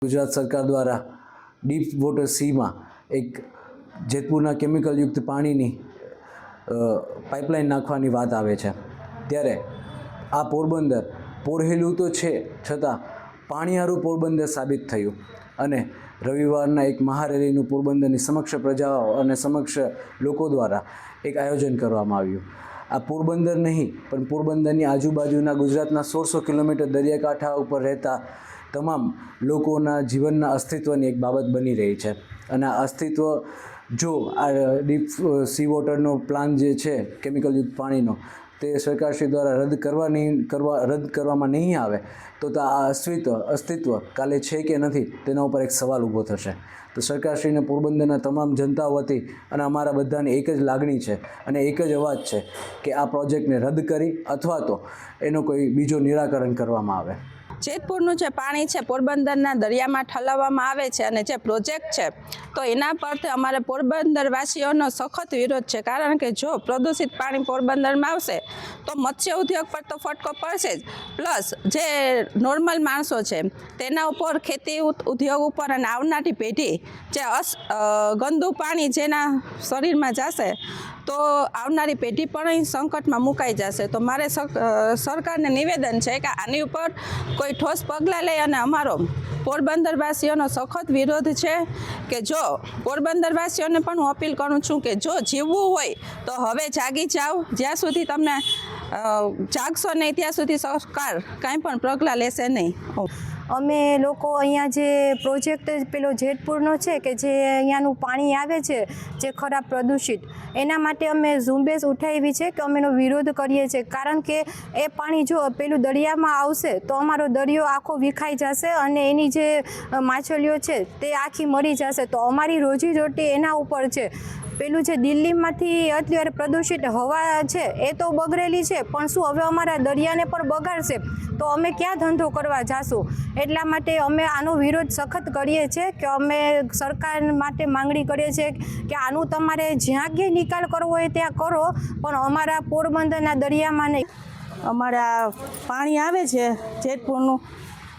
ગુજરાત સરકાર દ્વારા deep water સીમાં એક જેતપુરના કેમિકલયુક્ત પાણીની પાઇપલાઇન નાખવાની વાત આવે છે ત્યારે આ પોરબંદર પોરહેલું તો છે છતાં પાણીયારું પોરબંદર સાબિત થયું અને રવિવારના એક મહારેલીનું પોરબંદરની સમક્ષ પ્રજાઓ અને સમક્ષ લોકો દ્વારા એક આયોજન કરવામાં આવ્યું। આ પોરબંદર નહીં પણ પોરબંદરની આજુબાજુના ગુજરાતના 1600 કિલોમીટર દરિયાકાંઠા ઉપર રહેતા તમામ લોકોના જીવનના અસ્તિત્વની એક બાબત બની રહી છે અને આ અસ્તિત્વ જો આ ડીપ સી વોટરનો પ્લાન જે છે કેમિકલયુક્ત પાણીનો તે સરકારશ્રી દ્વારા રદ કરવામાં નહીં આવે તો આ અસ્તિત્વ કાલે છે કે નથી તેના ઉપર એક સવાલ ઊભો થશે। તો સરકારશ્રીને પોરબંદરના તમામ જનતા વતી અને અમારા બધાની એક જ લાગણી છે અને એક જ અવાજ છે કે આ પ્રોજેક્ટને રદ કરી અથવા તો એનો કોઈ બીજો નિરાકરણ કરવામાં આવે। જેતપુરનું જે પાણી છે પોરબંદરના દરિયામાં ઠલવવામાં આવે છે અને જે પ્રોજેક્ટ છે તો એના પરથી અમારે પોરબંદરવાસીઓનો સખત વિરોધ છે, કારણ કે જો પ્રદૂષિત પાણી પોરબંદરમાં આવશે તો મત્સ્ય ઉદ્યોગ પર તો ફટકો પડશે જ, પ્લસ જે નોર્મલ માણસો છે તેના ઉપર ખેતી ઉદ્યોગ ઉપર અને આવનારી પેઢી જે ગંદુ પાણી જેના શરીરમાં જશે તો આવનારી પેઢી પણ અહીં સંકટમાં મુકાઈ જશે। તો મારે સરકારને નિવેદન છે કે આની ઉપર કોઈ ઠોસ પગલાં લે અને અમારો પોરબંદરવાસીઓનો સખત વિરોધ છે કે જો પોરબંદરવાસીઓને પણ હું અપીલ કરું છું કે જો જીવવું હોય તો હવે જાગી જાઓ, જ્યાં સુધી તમને જાગશો નહીં ત્યાં સુધી સરકાર કાંઈ પણ પગલાં લેશે નહીં। અમે લોકો અહીંયા જે પ્રોજેક્ટ પેલો જેતપુરનો છે કે જે અહીંયાનું પાણી આવે છે જે ખરાબ પ્રદૂષિત, એના માટે અમે ઝુંબેશ ઉઠાવી છે કે અમે એનો વિરોધ કરીએ છીએ, કારણ કે એ પાણી જો પેલું દરિયામાં આવશે તો અમારો દરિયો આખો વિખાઈ જશે અને એની જે માછલીઓ છે તે આખી મરી જશે, તો અમારી રોજીરોટી એના ઉપર છે। પેલું જે દિલ્હીમાંથી અત્યારે પ્રદૂષિત હવા છે એ તો બગડેલી છે, પણ શું હવે અમારા દરિયાને પણ બગાડશે તો અમે ક્યાં ધંધો કરવા જાશું? એટલા માટે અમે આનો વિરોધ સખત કરીએ છીએ કે અમે સરકાર માટે માંગણી કરીએ છીએ કે આનું તમારે જ્યાં ક્યાંય નિકાલ કરવો હોય ત્યાં કરો, પણ અમારા પોરબંદરના દરિયામાં નહીં। અમારા પાણી આવે છે જેતપુરનું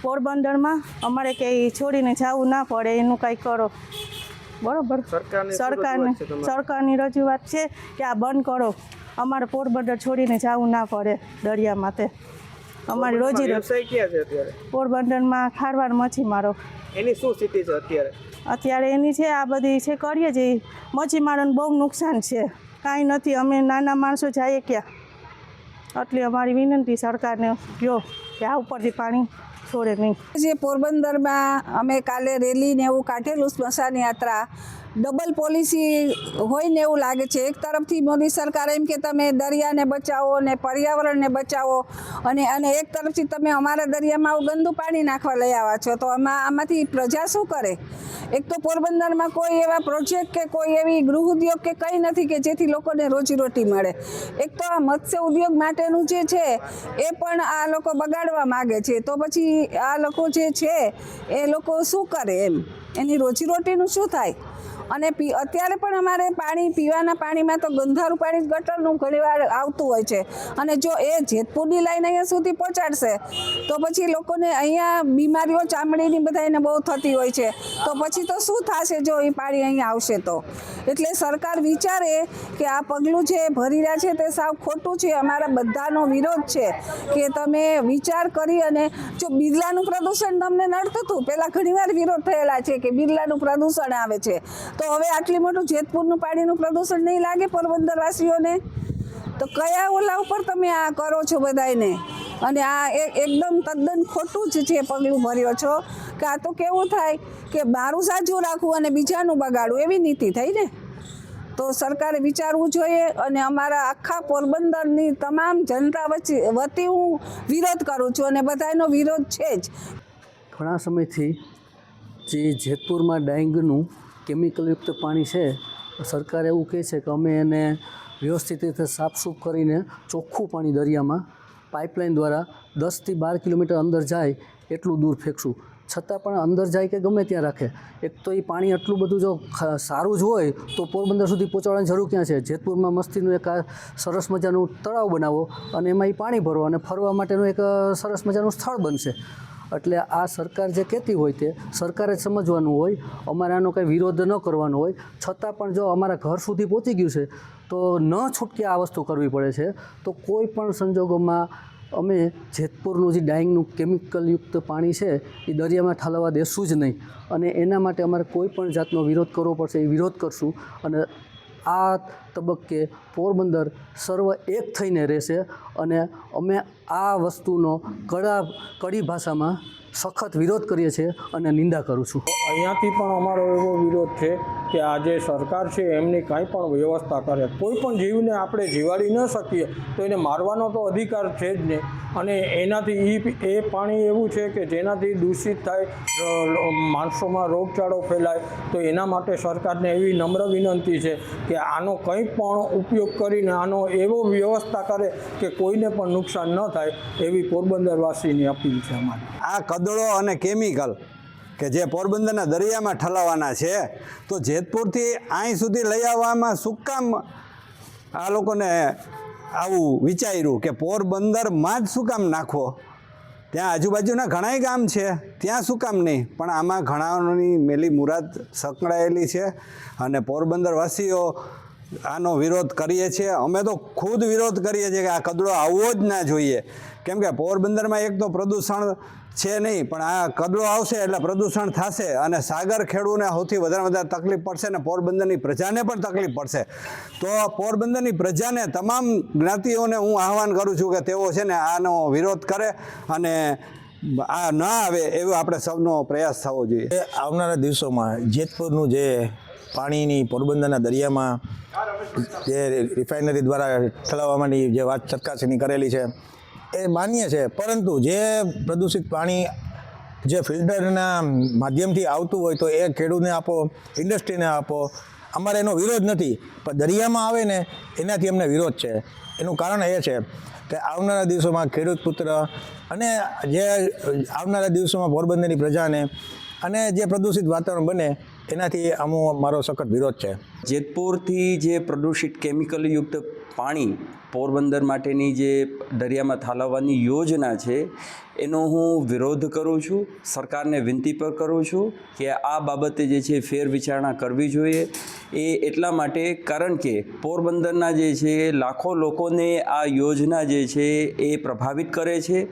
પોરબંદરમાં, અમારે કંઈ છોડીને જવું ના પડે એનું કંઈ કરો, બરોબર? સરકારની રજૂઆત છે કે આ બંધ કરો, અમારે પોરબંદર છોડીને જવું ના પડે દરિયામાં। તે અમારી રોજી પોરબંદરમાં ખારવાડ મચ્છીમારો, એની શું સ્થિતિ છે અત્યારે એની છે આ બધી છે કરીએ છીએ, મચ્છીમારોને બહુ નુકસાન છે, કાંઈ નથી, અમે નાના માણસો જઈએ ક્યાં? એટલે અમારી વિનંતી સરકારને જો કે આ ઉપરથી પાણી છોડે નહીં। જે પોરબંદરમાં અમે કાલે રેલી ને એવું કાઢેલું સ્મશાન યાત્રા, ડબલ પોલિસી હોય ને એવું લાગે છે। એક તરફથી મોદી સરકાર એમ કે તમે દરિયાને બચાવો ને પર્યાવરણને બચાવો અને એક તરફથી તમે અમારા દરિયામાં આવું ગંદુ પાણી નાખવા લઈ આવ્યા છો, તો આમાંથી પ્રજા શું કરે? એક તો પોરબંદરમાં કોઈ એવા પ્રોજેક્ટ કે કોઈ એવી ગૃહ ઉદ્યોગ કે કંઈ નથી કે જેથી લોકોને રોજીરોટી મળે। એક તો આ મત્સ્ય ઉદ્યોગ માટેનું જે છે એ પણ આ લોકો બગાડવા માગે છે, તો પછી આ લોકો જે છે એ લોકો શું કરે? એની રોજીરોટીનું શું થાય? અને અત્યારે પણ અમારે પીવાના પાણીમાં તો ગંધારું પાણી ગટરનું ઘણીવાર આવતું હોય છે, અને જો એ જેતપુરની લાઈન અહીંયા સુધી પહોંચાડશે તો પછી લોકોને અહીંયા બીમારીઓ ચામડીની બધાને બહુ થતી હોય છે, તો પછી તો શું થશે જો એ પાણી અહીંયા આવશે તો? એટલે સરકાર વિચારે કે આ પગલું જે ભરી રહ્યા છે તે સાવ ખોટું છે। અમારા બધાનો વિરોધ છે કે તમે વિચાર કરી, અને જો બિરલાનું પ્રદૂષણ તમને નડતું હતું, પહેલાં ઘણીવાર વિરોધ થયેલા છે કે બિરલાનું પ્રદૂષણ આવે છે, તો હવે આટલી મોટું જેતપુરનું પાણીનું પ્રદૂષણ નહીં લાગે પોરબંદરવાસીઓને? તો કયા ઓલા ઉપર તમે આ કરો છો બધાને? અને આ એકદમ તદ્દન ખોટું જ છે પગલું ભર્યો છો કે આ તો કેવું થાય કે મારું સાચું રાખવું અને બીજાનું બગાડવું, એવી નીતિ થઈ ને? તો સરકારે વિચારવું જોઈએ, અને અમારા આખા પોરબંદરની તમામ જનતા વતી હું વિરોધ કરું છું અને બધાનો વિરોધ છે જ। ઘણા સમયથી જે જેતપુરમાં ડાંગનું કેમિકલયુક્ત પાણી છે, સરકાર એવું કહે છે કે અમે એને વ્યવસ્થિત રીતે સાફસૂફ કરીને ચોખ્ખું પાણી દરિયામાં પાઇપલાઇન દ્વારા 10થી 12 કિલોમીટર અંદર જાય એટલું દૂર ફેંકશું, છતાં પણ અંદર જાય કે ગમે ત્યાં રાખે, એક તો એ પાણી આટલું બધું જો સારું જ હોય તો પોરબંદર સુધી પહોંચાડવાની જરૂર ક્યાં છે? જેતપુરમાં મસ્તીનું એક સરસ મજાનું તળાવ બનાવો અને એમાં એ પાણી ભરો અને ફરવા માટેનું એક સરસ મજાનું સ્થળ બનશે। એટલે આ સરકાર જે કહેતી હોય તે સરકારે જ સમજવાનું હોય, અમારે આનો કંઈ વિરોધ ન કરવાનો હોય. છતાં પણ જો અમારા ઘર સુધી પહોંચી ગયું છે તો ન છૂટકે આ વસ્તુ કરવી પડે છે. તો કોઈ પણ સંજોગોમાં અમે જેતપુરનું જે ડાઈંગનું કેમિકલયુક્ત પાણી છે એ દરિયામાં ઠાલવવા દેશું જ નહીં, અને એના માટે અમારે કોઈ પણ જાતનો વિરોધ કરવો પડશે એ વિરોધ કરશું. અને આ તબક્કે પોરબંદર સર્વ એક થઈને રહેશે, અને અમે આ વસ્તુનો કડી ભાષામાં સખત વિરોધ કરીએ છીએ અને નિંદા કરું છું. અહીંયાથી પણ અમારો એવો વિરોધ છે કે આ જે સરકાર છે એમની કાંઈ પણ વ્યવસ્થા કરે. કોઈ પણ જીવને આપણે જીવાડી ન શકીએ તો એને મારવાનો તો અધિકાર છે જ નહીં, અને એનાથી એ પાણી એવું છે કે જેનાથી દૂષિત થાય, માણસોમાં રોગચાળો ફેલાય. તો એના માટે સરકારને એવી નમ્ર વિનંતી છે કે આનો કંઈ પણ ઉપયોગ કરીને આનો એવો વ્યવસ્થા કરે કે કોઈને પણ નુકસાન ન થાય, એવી પોરબંદરવાસીની અપીલ છે અમારી. આ કદળો અને કેમિકલ કે જે પોરબંદરના દરિયામાં ઠલાવવાના છે, તો જેતપુરથી અહીં સુધી લઈ આવવામાં શું કામ આ લોકોને આવું વિચાર્યું કે પોરબંદરમાં જ શું કામ નાખવો? ત્યાં આજુબાજુના ઘણાય ગામ છે, ત્યાં શું કામ નહીં? પણ આમાં ઘણાની મેલી મુરાદ સંકળાયેલી છે, અને પોરબંદરવાસીઓ આનો વિરોધ કરીએ છીએ. અમે તો ખુદ વિરોધ કરીએ છીએ કે આ કદડો આવવો જ ના જોઈએ, કેમ કે પોરબંદરમાં એક તો પ્રદૂષણ છે નહીં, પણ આ કદડો આવશે એટલે પ્રદૂષણ થશે, અને સાગર ખેડૂને સૌથી વધારે તકલીફ પડશે, અને પોરબંદરની પ્રજાને પણ તકલીફ પડશે. તો પોરબંદરની પ્રજાને, તમામ જ્ઞાતિઓને હું આહવાન કરું છું કે તેઓ છે ને આનો વિરોધ કરે, અને આ ન આવે એવો આપણે સૌનો પ્રયાસ થવો જોઈએ. આવનારા દિવસોમાં જેતપુરનું જે પાણીની પોરબંદરના દરિયામાં જે રિફાઇનરી દ્વારા ઠલાવવાની જે વાત સરકારશ્રીની કરેલી છે એ માન્ય છે, પરંતુ જે પ્રદૂષિત પાણી જે ફિલ્ટરના માધ્યમથી આવતું હોય તો એ ખેડૂતને આપો, ઇન્ડસ્ટ્રીને આપો. અમારે એનો વિરોધ નથી, પણ દરિયામાં આવે ને એનાથી અમને વિરોધ છે. એનું કારણ એ છે કે આવનારા દિવસોમાં ખેડૂત પુત્ર અને જે આવનારા દિવસોમાં પોરબંદરની પ્રજાને અને જે પ્રદૂષિત વાતાવરણ બને એનાથી મારો સખત વિરોધ છે. જેતપુરથી જે પ્રદૂષિત કેમિકલયુક્ત પાણી પોરબંદર માટેની જે દરિયામાં ઠાલવવાની યોજના છે એનો હું વિરોધ કરું છું. સરકારને વિનંતી પણ કરું છું કે આ બાબતે જે છે ફેરવિચારણા કરવી જોઈએ. એ એટલા માટે કારણ કે પોરબંદરના જે છે લાખો લોકોને આ યોજના જે છે એ પ્રભાવિત કરે છે.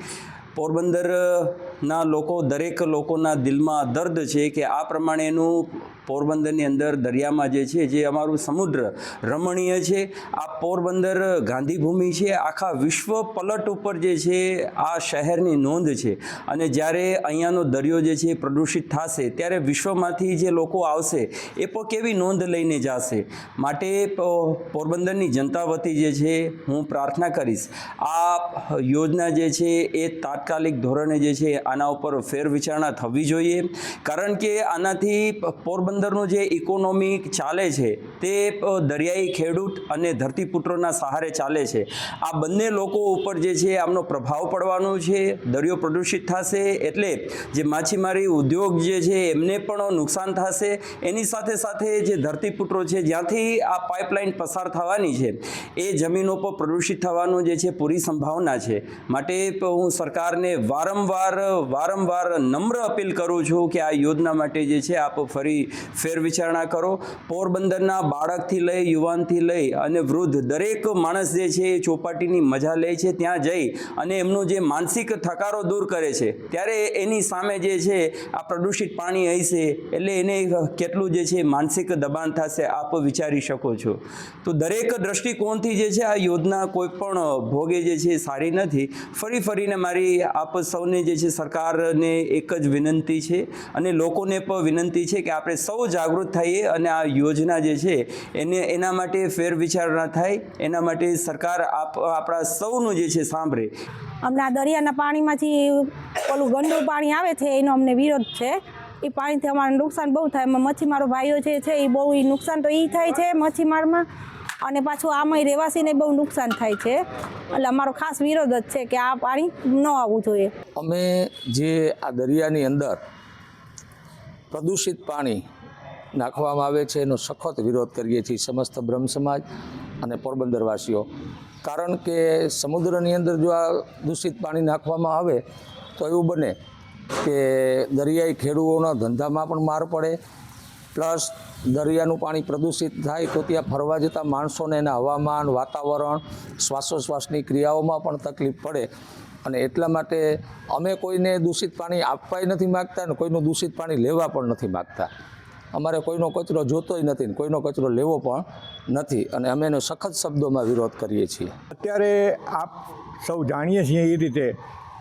પોરબંદરના લોકો, દરેક લોકોના દિલમાં દર્દ છે કે આ પ્રમાણેનું પોરબંદરની અંદર દરિયામાં જે છે, જે અમારું સમુદ્ર રમણીય છે, આ પોરબંદર ગાંધીભૂમિ છે, આખા વિશ્વ પલટ ઉપર જે છે આ શહેરની નોંધ છે. અને જ્યારે અહીંયાનો દરિયો જે છે પ્રદૂષિત થશે ત્યારે વિશ્વમાંથી જે લોકો આવશે એ પણ કેવી નોંધ લઈને જશે. માટે પોરબંદરની જનતા વતી જે છે હું પ્રાર્થના કરીશ, આ યોજના જે છે એ તાત્કાલિક ધોરણે જે છે આના ઉપર ફેરવિચારણા થવી જોઈએ. કારણ કે આનાથી પોરબંદરનું જે ઇકોનોમી ચાલે છે તે દરિયાઈ ખેડૂત અને ધરતીપુત્રોના સહારે ચાલે છે. આ બંને લોકો ઉપર જે છે આમનો પ્રભાવ પડવાનો છે. દરિયો પ્રદૂષિત થશે એટલે જે માછીમારી ઉદ્યોગ જે છે એમને પણ નુકસાન થશે. એની સાથે સાથે જે ધરતીપુત્રો છે જ્યાંથી આ પાઇપલાઇન પસાર થવાની છે એ જમીનો પર પ્રદૂષિત થવાનું જે છે પૂરી સંભાવના છે. માટે હું સરકારને વારંવાર નમ્ર અપીલ કરું છું કે આ યોજના માટે જે છે આપ ફરી ફેરવિચારણા કરો. પોરબંદરના બાળકથી લઈ, યુવાનથી લઈ અને વૃદ્ધ દરેક માણસ જે છે એ ચોપાટીની મજા લે છે. ત્યાં જઈ અને એમનો જે માનસિક થકારો દૂર કરે છે ત્યારે એની સામે જે છે આ પ્રદૂષિત પાણી હશે એટલે એને કેટલું જે છે માનસિક દબાણ થશે આપ વિચારી શકો છો. તો દરેક દ્રષ્ટિકોણથી જે છે આ યોજના કોઈ પણ ભોગે જે છે સારી નથી. ફરીને મારી આપ સૌને જે છે સરકારને એક જ વિનંતી છે અને લોકોને પણ વિનંતી છે કે આપણે સૌ જાગૃત થઈએ અને આ યોજના જે છે એના માટે ફેરવિચારણા થાય. એના માટે સરકાર આપણા સૌનું જે છે સાંભળે. હમણાં દરિયાના પાણીમાંથી ઓલું ગંદુ પાણી આવે છે એનો અમને વિરોધ છે. એ પાણીથી અમારે નુકસાન બહુ થાય. એમાં મચ્છીમારો ભાઈઓ જે છે એ બહુ નુકસાન તો એ થાય છે મચ્છીમારમાં, અને પાછું આમાંય રહેવાસીને બહુ નુકસાન થાય છે. એટલે અમારો ખાસ વિરોધ જ છે કે આ પાણી ન આવવું જોઈએ. અમે જે આ દરિયાની અંદર પ્રદૂષિત પાણી નાખવામાં આવે છે એનો સખત વિરોધ કરીએ છીએ સમસ્ત બ્રહ્મ સમાજ અને પોરબંદરવાસીઓ. કારણ કે સમુદ્રની અંદર જો આ દૂષિત પાણી નાખવામાં આવે તો એવું બને કે દરિયાઈ ખેડૂતોના ધંધામાં પણ માર પડે, પ્લસ દરિયાનું પાણી પ્રદૂષિત થાય તો ત્યાં ફરવા જતા માણસોને એના હવામાન, વાતાવરણ, શ્વાસોશ્વાસની ક્રિયાઓમાં પણ તકલીફ પડે. અને એટલા માટે અમે કોઈને દૂષિત પાણી આપવાય નથી માગતા અને કોઈનું દૂષિત પાણી લેવા પણ નથી માગતા. અમારે કોઈનો કચરો જોતોય નથી ને કોઈનો કચરો લેવો પણ નથી અને અમે એનો સખત શબ્દોમાં વિરોધ કરીએ છીએ. અત્યારે આપ સૌ જાણીએ છીએ એ રીતે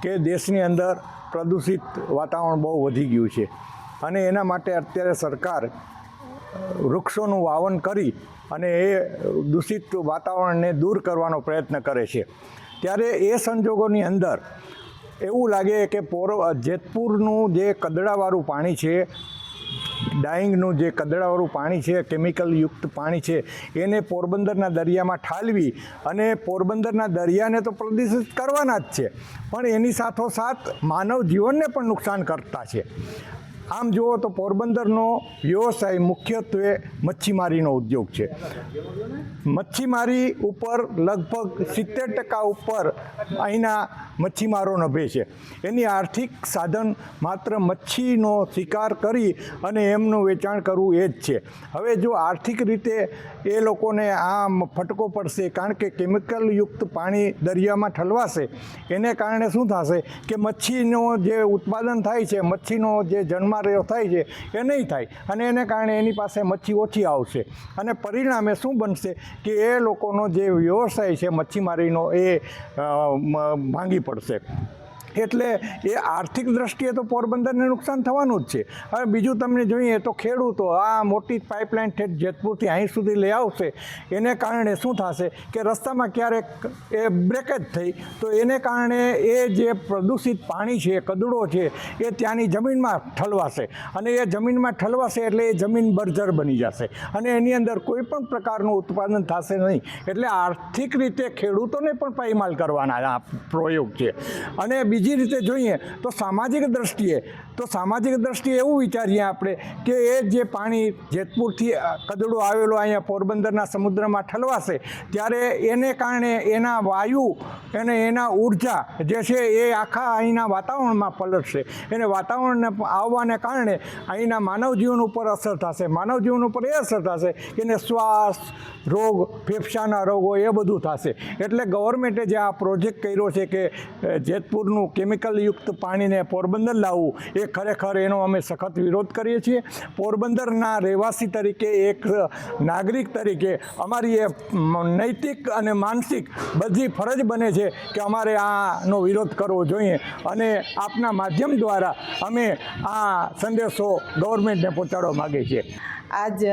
કે દેશની અંદર પ્રદૂષિત વાતાવરણ બહુ વધી ગયું છે અને એના માટે અત્યારે સરકાર વૃક્ષોનું વાવન કરી અને એ દૂષિત વાતાવરણને દૂર કરવાનો પ્રયત્ન કરે છે. ત્યારે એ સંજોગોની અંદર એવું લાગે કે જેતપુરનું જે કદડાવાળું પાણી છે, ડાઈંગનું જે કદડાવાળું પાણી છે, કેમિકલયુક્ત પાણી છે, એને પોરબંદરના દરિયામાં ઠાલવી અને પોરબંદરના દરિયાને તો પ્રદૂષિત કરવાના જ છે પણ એની સાથોસાથ માનવ જીવનને પણ નુકસાન કરતા છે. આમ જુઓ તો પોરબંદરનો વ્યવસાય મુખ્યત્વે મચ્છીમારીનો ઉદ્યોગ છે. મચ્છીમારી ઉપર લગભગ 70% ઉપર અહીંના મચ્છીમારો નભે છે. એની આર્થિક સાધન માત્ર મચ્છીનો શિકાર કરી અને એમનું વેચાણ કરવું એ જ છે. હવે જો આર્થિક રીતે એ લોકોને આ ફટકો પડશે કારણ કે કેમિકલયુક્ત પાણી દરિયામાં ઠલવાશે, એને કારણે શું થશે કે મચ્છીનો જે ઉત્પાદન થાય છે, મચ્છીનો જે જન્મારયો થાય છે એ નહીં થાય અને એને કારણે એની પાસે મચ્છી ઓછી આવશે અને પરિણામે શું બનશે કે એ લોકોનો જે વ્યવસાય છે મચ્છીમારીનો એ ભાંગી પડશે. એટલે એ આર્થિક દ્રષ્ટિએ તો પોરબંદરને નુકસાન થવાનું જ છે. હવે બીજું તમને જોઈએ તો ખેડૂતો આ મોટી પાઇપલાઇન ઠેઠ જેતપુરથી અહીં સુધી લઈ આવશે, એને કારણે શું થશે કે રસ્તામાં ક્યારેક એ બ્રેકેજ થઈ તો એને કારણે એ જે પ્રદૂષિત પાણી છે, કદડો છે, એ ત્યાંની જમીનમાં ઠલવાશે અને એ જમીનમાં ઠલવાશે એટલે એ જમીન બર્જર બની જશે અને એની અંદર કોઈ પણ પ્રકારનું ઉત્પાદન થશે નહીં. એટલે આર્થિક રીતે ખેડૂતોને પણ પાયમાલ કરવાના આ પ્રયોગ છે. અને બીજી રીતે જોઈએ તો સામાજિક દ્રષ્ટિએ એવું વિચારીએ આપણે કે એ જે પાણી જેતપુરથી કદડો આવેલો અહીંયા પોરબંદરના સમુદ્રમાં ઠલવાશે ત્યારે એને કારણે એના વાયુ અને એના ઉર્જા જે છે એ આખા અહીંના વાતાવરણમાં પલટશે. એને વાતાવરણને આવવાને કારણે અહીંના માનવ જીવન ઉપર અસર થશે. માનવ જીવન ઉપર એ અસર થશે કે એને શ્વાસ રોગ, ફેફસાના રોગો એ બધું થશે. એટલે ગવર્મેન્ટે જે આ પ્રોજેક્ટ કર્યો છે કે જેતપુરનું કેમિકલયુક્ત પાણીને પોરબંદર લાવવું, એ ખરેખર એનો અમે સખત વિરોધ કરીએ છીએ. પોરબંદરના રહેવાસી તરીકે, એક નાગરિક તરીકે અમારી એ નૈતિક અને માનસિક બધી ફરજ બને છે કે અમારે આનો વિરોધ કરવો જોઈએ અને આપના માધ્યમ દ્વારા અમે આ સંદેશો ગવર્મેન્ટને પહોંચાડવા માગીએ છીએ. आज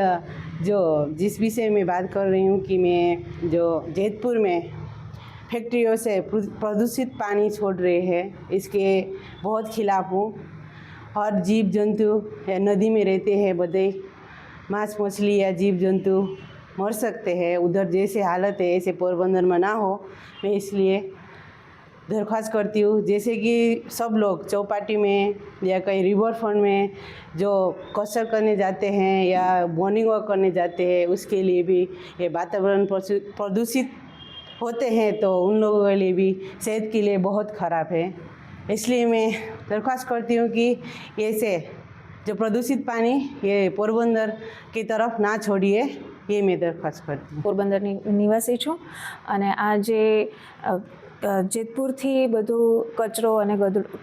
जो जिस विषय में बात कर रही हूँ कि मैं जो जेतपुर में फैक्ट्रियों से प्रदूषित पानी छोड़ रहे हैं, इसके बहुत खिलाफ हूँ. हर जीव जंतु या नदी में रहते हैं, बदे मांस मछली या जीव जंतु मर सकते हैं. उधर जैसे हालत है ऐसे पोरबंदर में ना हो, मैं इसलिए दरख्वास्त करती हूँ. जैसे कि सब लोग चौपाटी में या कहीं रिवर फ्रंट में जो कसर करने जाते हैं या मॉर्निंग वॉक करने जाते हैं, उसके लिए भी ये वातावरण प्रदूषित होते हैं तो उन लोगों के लिए भी सेहत के लिए बहुत ख़राब है. इसलिए मैं दरख्वास्त करती हूँ कि ऐसे जो प्रदूषित पानी ये पोरबंदर की तरफ ना छोड़िए, ये मैं दरख्वास्त करती हूँ. પોરબંદરની નિવાસી છું અને આ જે જેતપુરથી બધું કચરો અને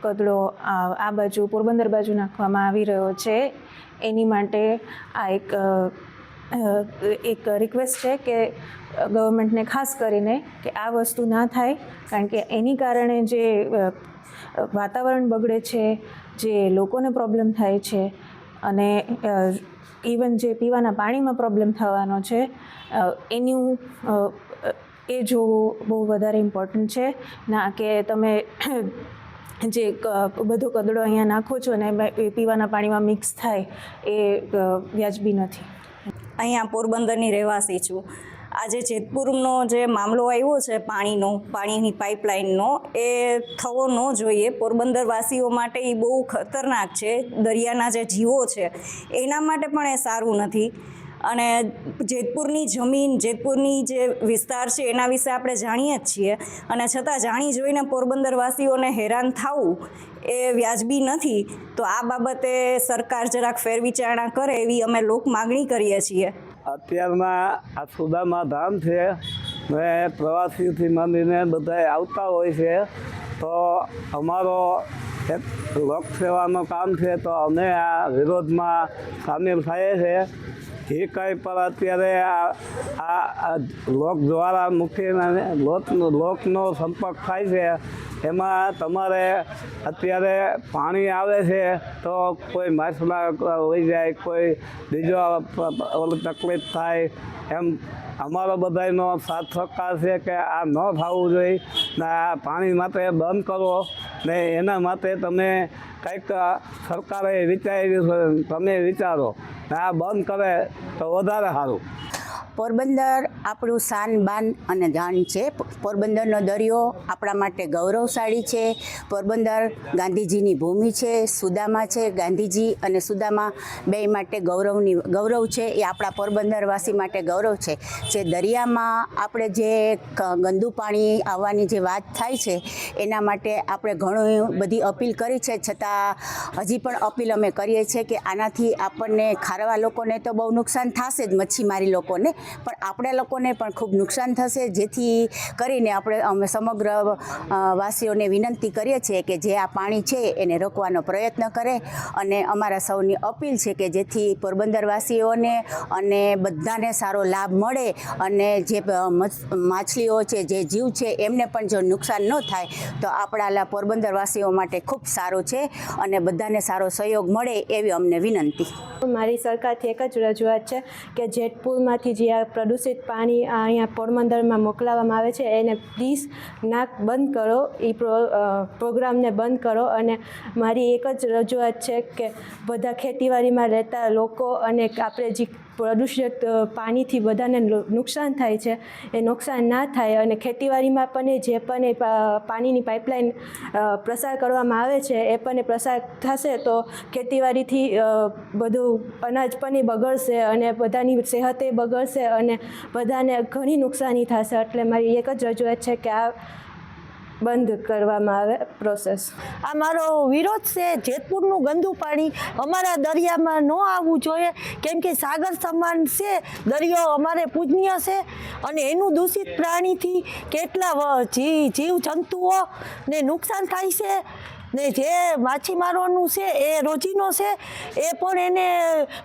કદડો આ બાજુ પોરબંદર બાજુ નાખવામાં આવી રહ્યો છે, એની માટે આ એક રિક્વેસ્ટ છે કે ગવર્મેન્ટને ખાસ કરીને કે આ વસ્તુ ના થાય, કારણ કે એની કારણે જે વાતાવરણ બગડે છે, જે લોકોને પ્રોબ્લેમ થાય છે અને ઇવન જે પીવાના પાણીમાં પ્રોબ્લેમ થવાનો છે એનું એ જોવું બહુ વધારે ઇમ્પોર્ટન્ટ છે. ના કે તમે જે બધો કદડો અહીંયા નાખો છો ને એ પીવાના પાણીમાં મિક્સ થાય, એ વ્યાજબી નથી. અહીંયા પોરબંદરની રહેવાસી છું. આજે જેતપુરનો જે મામલો આવ્યો છે પાણીની પાઇપલાઇનનો, એ થવો ન જોઈએ. પોરબંદરવાસીઓ માટે એ બહુ ખતરનાક છે. દરિયાના જે જીવો છે એના માટે પણ એ સારું નથી અને જેતપુરની જમીન, જેતપુરની જે વિસ્તાર છે એના વિશે આપણે જાણીએ જ છીએ, અને છતાં જાણી જોઈને પોરબંદરવાસીઓને હેરાન થવું એ વ્યાજબી નથી. તો આ બાબતે સરકાર જરાક ફેરવિચારણા કરે એવી અમે લોક માગણી કરીએ છીએ. અત્યારના આ સુદામા ધામ છે ને પ્રવાસીઓથી માંડીને બધા આવતા હોય છે, તો અમારો એક લોકસેવાનું કામ છે, તો અમે આ વિરોધમાં સામેલ થઈએ છીએ. જે કંઈ પણ અત્યારે આ લોક દ્વારા લોકનો સંપર્ક થાય છે, એમાં તમારે અત્યારે પાણી આવે છે તો કોઈ માછલા હોઈ જાય, કોઈ બીજો તકલીફ થાય, એમ અમારો બધાનો સાથ સહકાર છે કે આ ન થવું જોઈએ ને આ પાણી માટે બંધ કરો ને એના માટે તમે કંઈક સરકારે વિચાર્યું છે, તમે વિચારો ને આ બંધ કરે તો વધારે સારું. પોરબંદર આપણું શાન બાન અને જાન છે. પોરબંદરનો દરિયો આપણા માટે ગૌરવશાળી છે. પોરબંદર ગાંધીજીની ભૂમિ છે, સુદામા છે, ગાંધીજી અને સુદામા બે માટે ગૌરવ છે. એ આપણા પોરબંદરવાસી માટે ગૌરવ છે. જે દરિયામાં આપણે જે ગંદુ પાણી આવવાની જે વાત થાય છે, એના માટે આપણે ઘણી બધી અપીલ કરી છે, છતાં હજી પણ અપીલ અમે કરીએ છીએ કે આનાથી આપણને ખારવા લોકોને તો બહુ નુકસાન થશે જ, મચ્છીમારી લોકોને, પણ આપણા લોકોને પણ ખૂબ નુકસાન થશે. જેથી કરીને અમે સમગ્ર વાસીઓને વિનંતી કરીએ છીએ કે જે આ પાણી છે એને રોકવાનો પ્રયત્ન કરે, અને અમારા સૌની અપીલ છે કે જેથી પોરબંદરવાસીઓને અને બધાને સારો લાભ મળે, અને જે માછલીઓ છે, જે જીવ છે, એમને પણ જો નુકસાન ન થાય તો આપણા પોરબંદરવાસીઓ માટે ખૂબ સારું છે, અને બધાને સારો સહયોગ મળે એવી અમને વિનંતી. મારી સરકારથી એક જ રજૂઆત છે કે જેતપુરમાંથી જે આ પ્રદૂષિત પાણી અહીંયા પોરબંદરમાં મોકલાવવામાં આવે છે એને પ્લીઝ નાક બંધ કરો, એ પ્રોગ્રામને બંધ કરો. અને મારી એક જ રજૂઆત છે કે બધા ખેતીવાડીમાં રહેતા લોકો અને આપણે જે પ્રદૂષિત પાણીથી બધાને નુકસાન થાય છે એ નુકસાન ના થાય, અને ખેતીવાડીમાં પણ જે પણ એ પાણીની પાઇપલાઇન પ્રસાર કરવામાં આવે છે એ પણ પ્રસાર થશે તો ખેતીવાડીથી બધું અનાજ પણ બગડશે અને બધાની સેહતે બગડશે અને બધાને ઘણી નુકસાની થશે. એટલે મારી એક જ રજૂઆત છે કે આ બંધ કરવામાં આવે પ્રોસેસ. આ મારો વિરોધ છે. જેતપુરનું ગંદુ પાણી અમારા દરિયામાં ન આવવું જોઈએ, કેમ કે સાગર સમાન છે દરિયો, અમારે પૂજનીય છે, અને એનું દૂષિત પ્રાણીથી કેટલા જીવ જંતુઓને નુકસાન થાય છે, ને જે માછીમારોનું છે એ રોજીનો છે એ પણ એને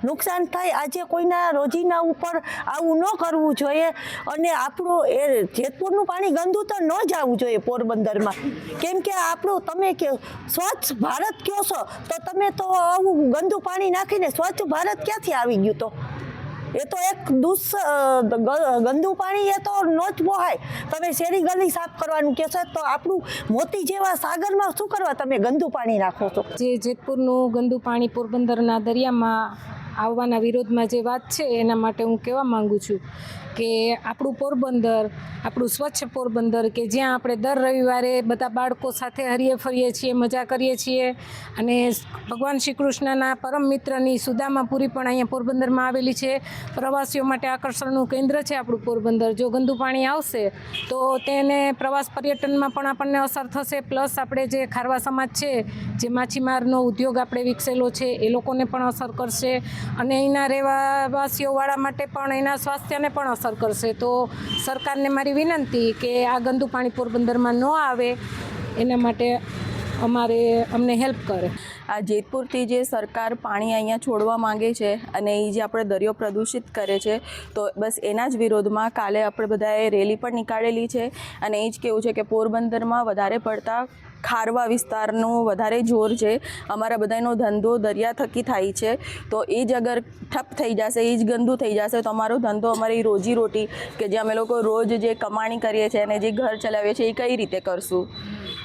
નુકસાન થાય. આજે કોઈના રોજીના ઉપર આવું ન કરવું જોઈએ, અને આપણું એ જેતપુરનું પાણી ગંદુ તો ન જ આવવું જોઈએ પોરબંદરમાં, કેમ કે આપણું તમે સ્વચ્છ ભારત કહો છો તો તમે તો આવું ગંદુ પાણી નાખીને સ્વચ્છ ભારત ક્યાંથી આવી ગયું? તો એ તો એક ગંદુ પાણી એ તો ન જ પોહાય. તમે શેરી ગલી સાફ કરવાનું કહેશો તો આપણું મોતી જેવા સાગરમાં શું કરવા તમે ગંદુ પાણી નાખો છો? જે જેતપુરનું ગંદુ પાણી પોરબંદરના દરિયામાં આવવાના વિરોધમાં જે વાત છે એના માટે હું કહેવા માગું છું કે આપણું પોરબંદર, આપણું સ્વચ્છ પોરબંદર, કે જ્યાં આપણે દર રવિવારે બધા બાળકો સાથે હરીએ ફરીએ છીએ, મજા કરીએ છીએ, અને ભગવાન શ્રી કૃષ્ણના પરમ મિત્રની સુદામાપુરી પણ અહીંયા પોરબંદરમાં આવેલી છે. પ્રવાસીઓ માટે આકર્ષણનું કેન્દ્ર છે આપણું પોરબંદર. જો ગંદુ પાણી આવશે તો તેને પ્રવાસ પર્યટનમાં પણ આપણને અસર થશે, પ્લસ આપણે જે ખારવા સમાજ છે, જે માછીમારનો ઉદ્યોગ આપણે વિકસેલો છે, એ લોકોને પણ અસર કરશે, અને અહીંના રહેવાસીઓવાળા માટે પણ એના સ્વાસ્થ્યને પણ અસર કરશે. તો સરકારને મારી વિનંતી કે આ ગંદુ પાણી પોરબંદરમાં ન આવે એના માટે અમને હેલ્પ કરે. આ જેતપુરથી જે સરકાર પાણી અહીંયા છોડવા માંગે છે અને એ જે આપણે દરિયો પ્રદૂષિત કરે છે, તો બસ એના જ વિરોધમાં કાલે આપણે બધાએ રેલી પણ નીકાળેલી છે, અને એ જ કહેવું છે કે પોરબંદરમાં વધારે પડતા ખારવા વિસ્તારનું વધારે જોર છે. અમારા બધાનો ધંધો દરિયા થકી થાય છે, તો એ જ અગર ઠપ થઈ જશે, એ જ ગંદુ થઈ જશે તો અમારો ધંધો, અમારી રોજીરોટી કે જે અમે લોકો રોજ જે કમાણી કરીએ છીએ અને જે ઘર ચલાવીએ છીએ એ કઈ રીતે કરશું?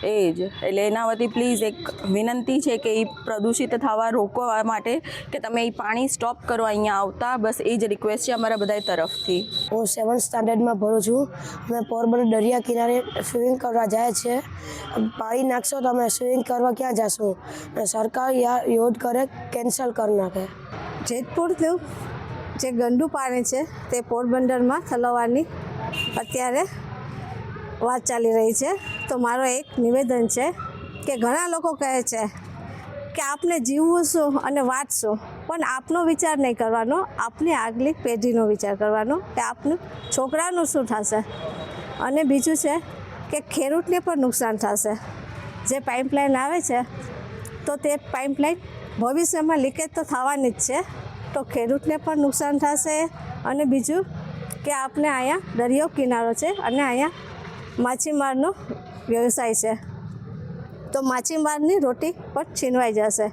એ જ એટલે એના વતી પ્લીઝ એક વિનંતી છે કે એ પ્રદૂષિત થવા રોકવા માટે કે તમે એ પાણી સ્ટોપ કરો અહીંયા આવતા. બસ એ જ રિક્વેસ્ટ છે અમારા બધા તરફથી. હું 7th સ્ટાન્ડર્ડમાં ભણું છું. અમે પોરબંદર દરિયા કિનારે સ્વિમિંગ કરવા જાય છે. પાણી નાખશો તો અમે સ્વિમિંગ કરવા ક્યાં જશું? સરકાર યોડ કરે, કેન્સલ કરી નાખે. જેતપુરનું જે ગંદુ પાણી છે તે પોરબંદરમાં ઠલવવાની અત્યારે વાત ચાલી રહી છે. તો મારો એક નિવેદન છે કે ઘણા લોકો કહે છે કે આપને જીવવું શું અને વાંચશું, પણ આપનો વિચાર નહીં કરવાનો, આપની આગલી પેઢીનો વિચાર કરવાનો કે આપનું છોકરાનું શું થશે. અને બીજું છે કે ખેડૂતને પણ નુકસાન થશે. જે પાઇપલાઇન આવે છે તો તે પાઇપલાઇન ભવિષ્યમાં લીકેજ તો થવાની જ છે, તો ખેડૂતને પણ નુકસાન થશે. અને બીજું કે આપણે અહીંયા દરિયો કિનારો છે અને અહીંયા માછીમારનો વ્યવસાય છે, તો માછીમારની રોટી પણ છીનવાઈ જશે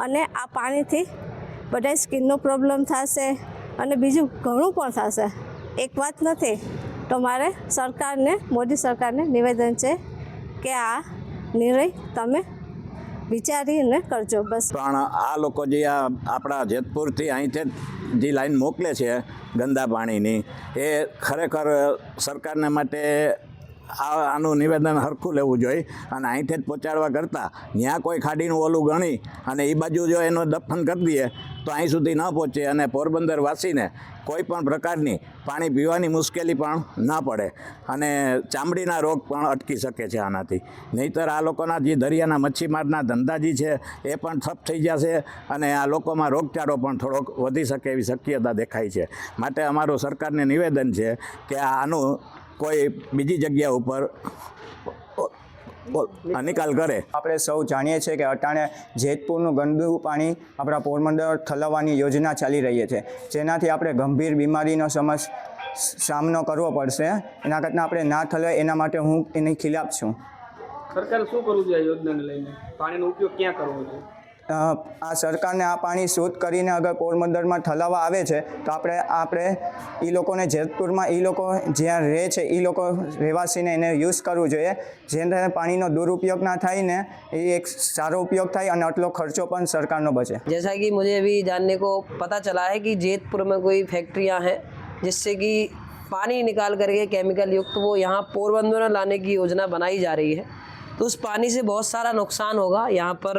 અને આ પાણીથી બધા સ્કિનનો પ્રોબ્લેમ થશે અને બીજું ઘણું પણ થશે. એક વાત નથી, તો મારે સરકારને, મોદી સરકારને નિવેદન છે કે આ નિર્ણય તમે વિચારીને કરજો બસ. પણ આ લોકો જે આપણા જેતપુરથી અહીંથી જે લાઈન મોકલે છે ગંદા પાણીની, એ ખરેખર સરકારને માટે આનું નિવેદન હરખું લેવું જોઈએ અને અહીંથી જ પહોંચાડવા કરતાં ત્યાં કોઈ ખાડીનું ઓલું ગણી અને એ બાજુ જો એનો દફન કરી દઈએ તો અહીં સુધી ન પહોંચે અને પોરબંદર વાસીને કોઈ પણ પ્રકારની પાણી પીવાની મુશ્કેલી પણ ન પડે અને ચામડીના રોગ પણ અટકી શકે છે આનાથી. નહીંતર આ લોકોના જે દરિયાના મચ્છીમારના ધંધા જે છે એ પણ ઠપ થઈ જશે અને આ લોકોમાં રોગચાળો પણ થોડોક વધી શકે એવી શક્યતા દેખાય છે. માટે અમારું સરકારને નિવેદન છે કે આનું કોઈ બીજી જગ્યા ઉપર નિકાલ કરે. આપણે સૌ જાણીએ છીએ કે અટાણે જેતપુરનું ગંદુ પાણી આપણા પોરબંદર ઠલવવાની યોજના ચાલી રહી છે, જેનાથી આપણે ગંભીર બીમારીનો સામનો કરવો પડશે. એના કરતાં આપણે ના ઠલવે એના માટે હું એની ખિલાફ છું. સરકારે શું કરવું જોઈએ આ યોજનાને લઈને? પાણીનો ઉપયોગ ક્યાં કરવો જોઈએ? આ સરકારને આ પાણી શોધ કરીને અગર પોરબંદરમાં ઠલાવવા આવે છે તો આપણે એ લોકોને જેતપુરમાં એ લોકો જ્યાં રહે છે એ લોકો રહેવાસીને એને યુઝ કરવું જોઈએ, જેને પાણીનો દુરુપયોગ ના થાય ને એ એક સારો ઉપયોગ થાય અને આટલો ખર્ચો પણ સરકારનો बचे. जैसा कि मुझे अभी जानने को पता चला है कि जेतपुर में कोई फैक्ट्रियां हैं जिससे कि पानी निकाल करके केमिकल युक्त वो यहाँ पोरबंदर में लाने की योजना बनाई जा रही है. तो उस पानी से बहुत सारा नुकसान होगा. यहाँ पर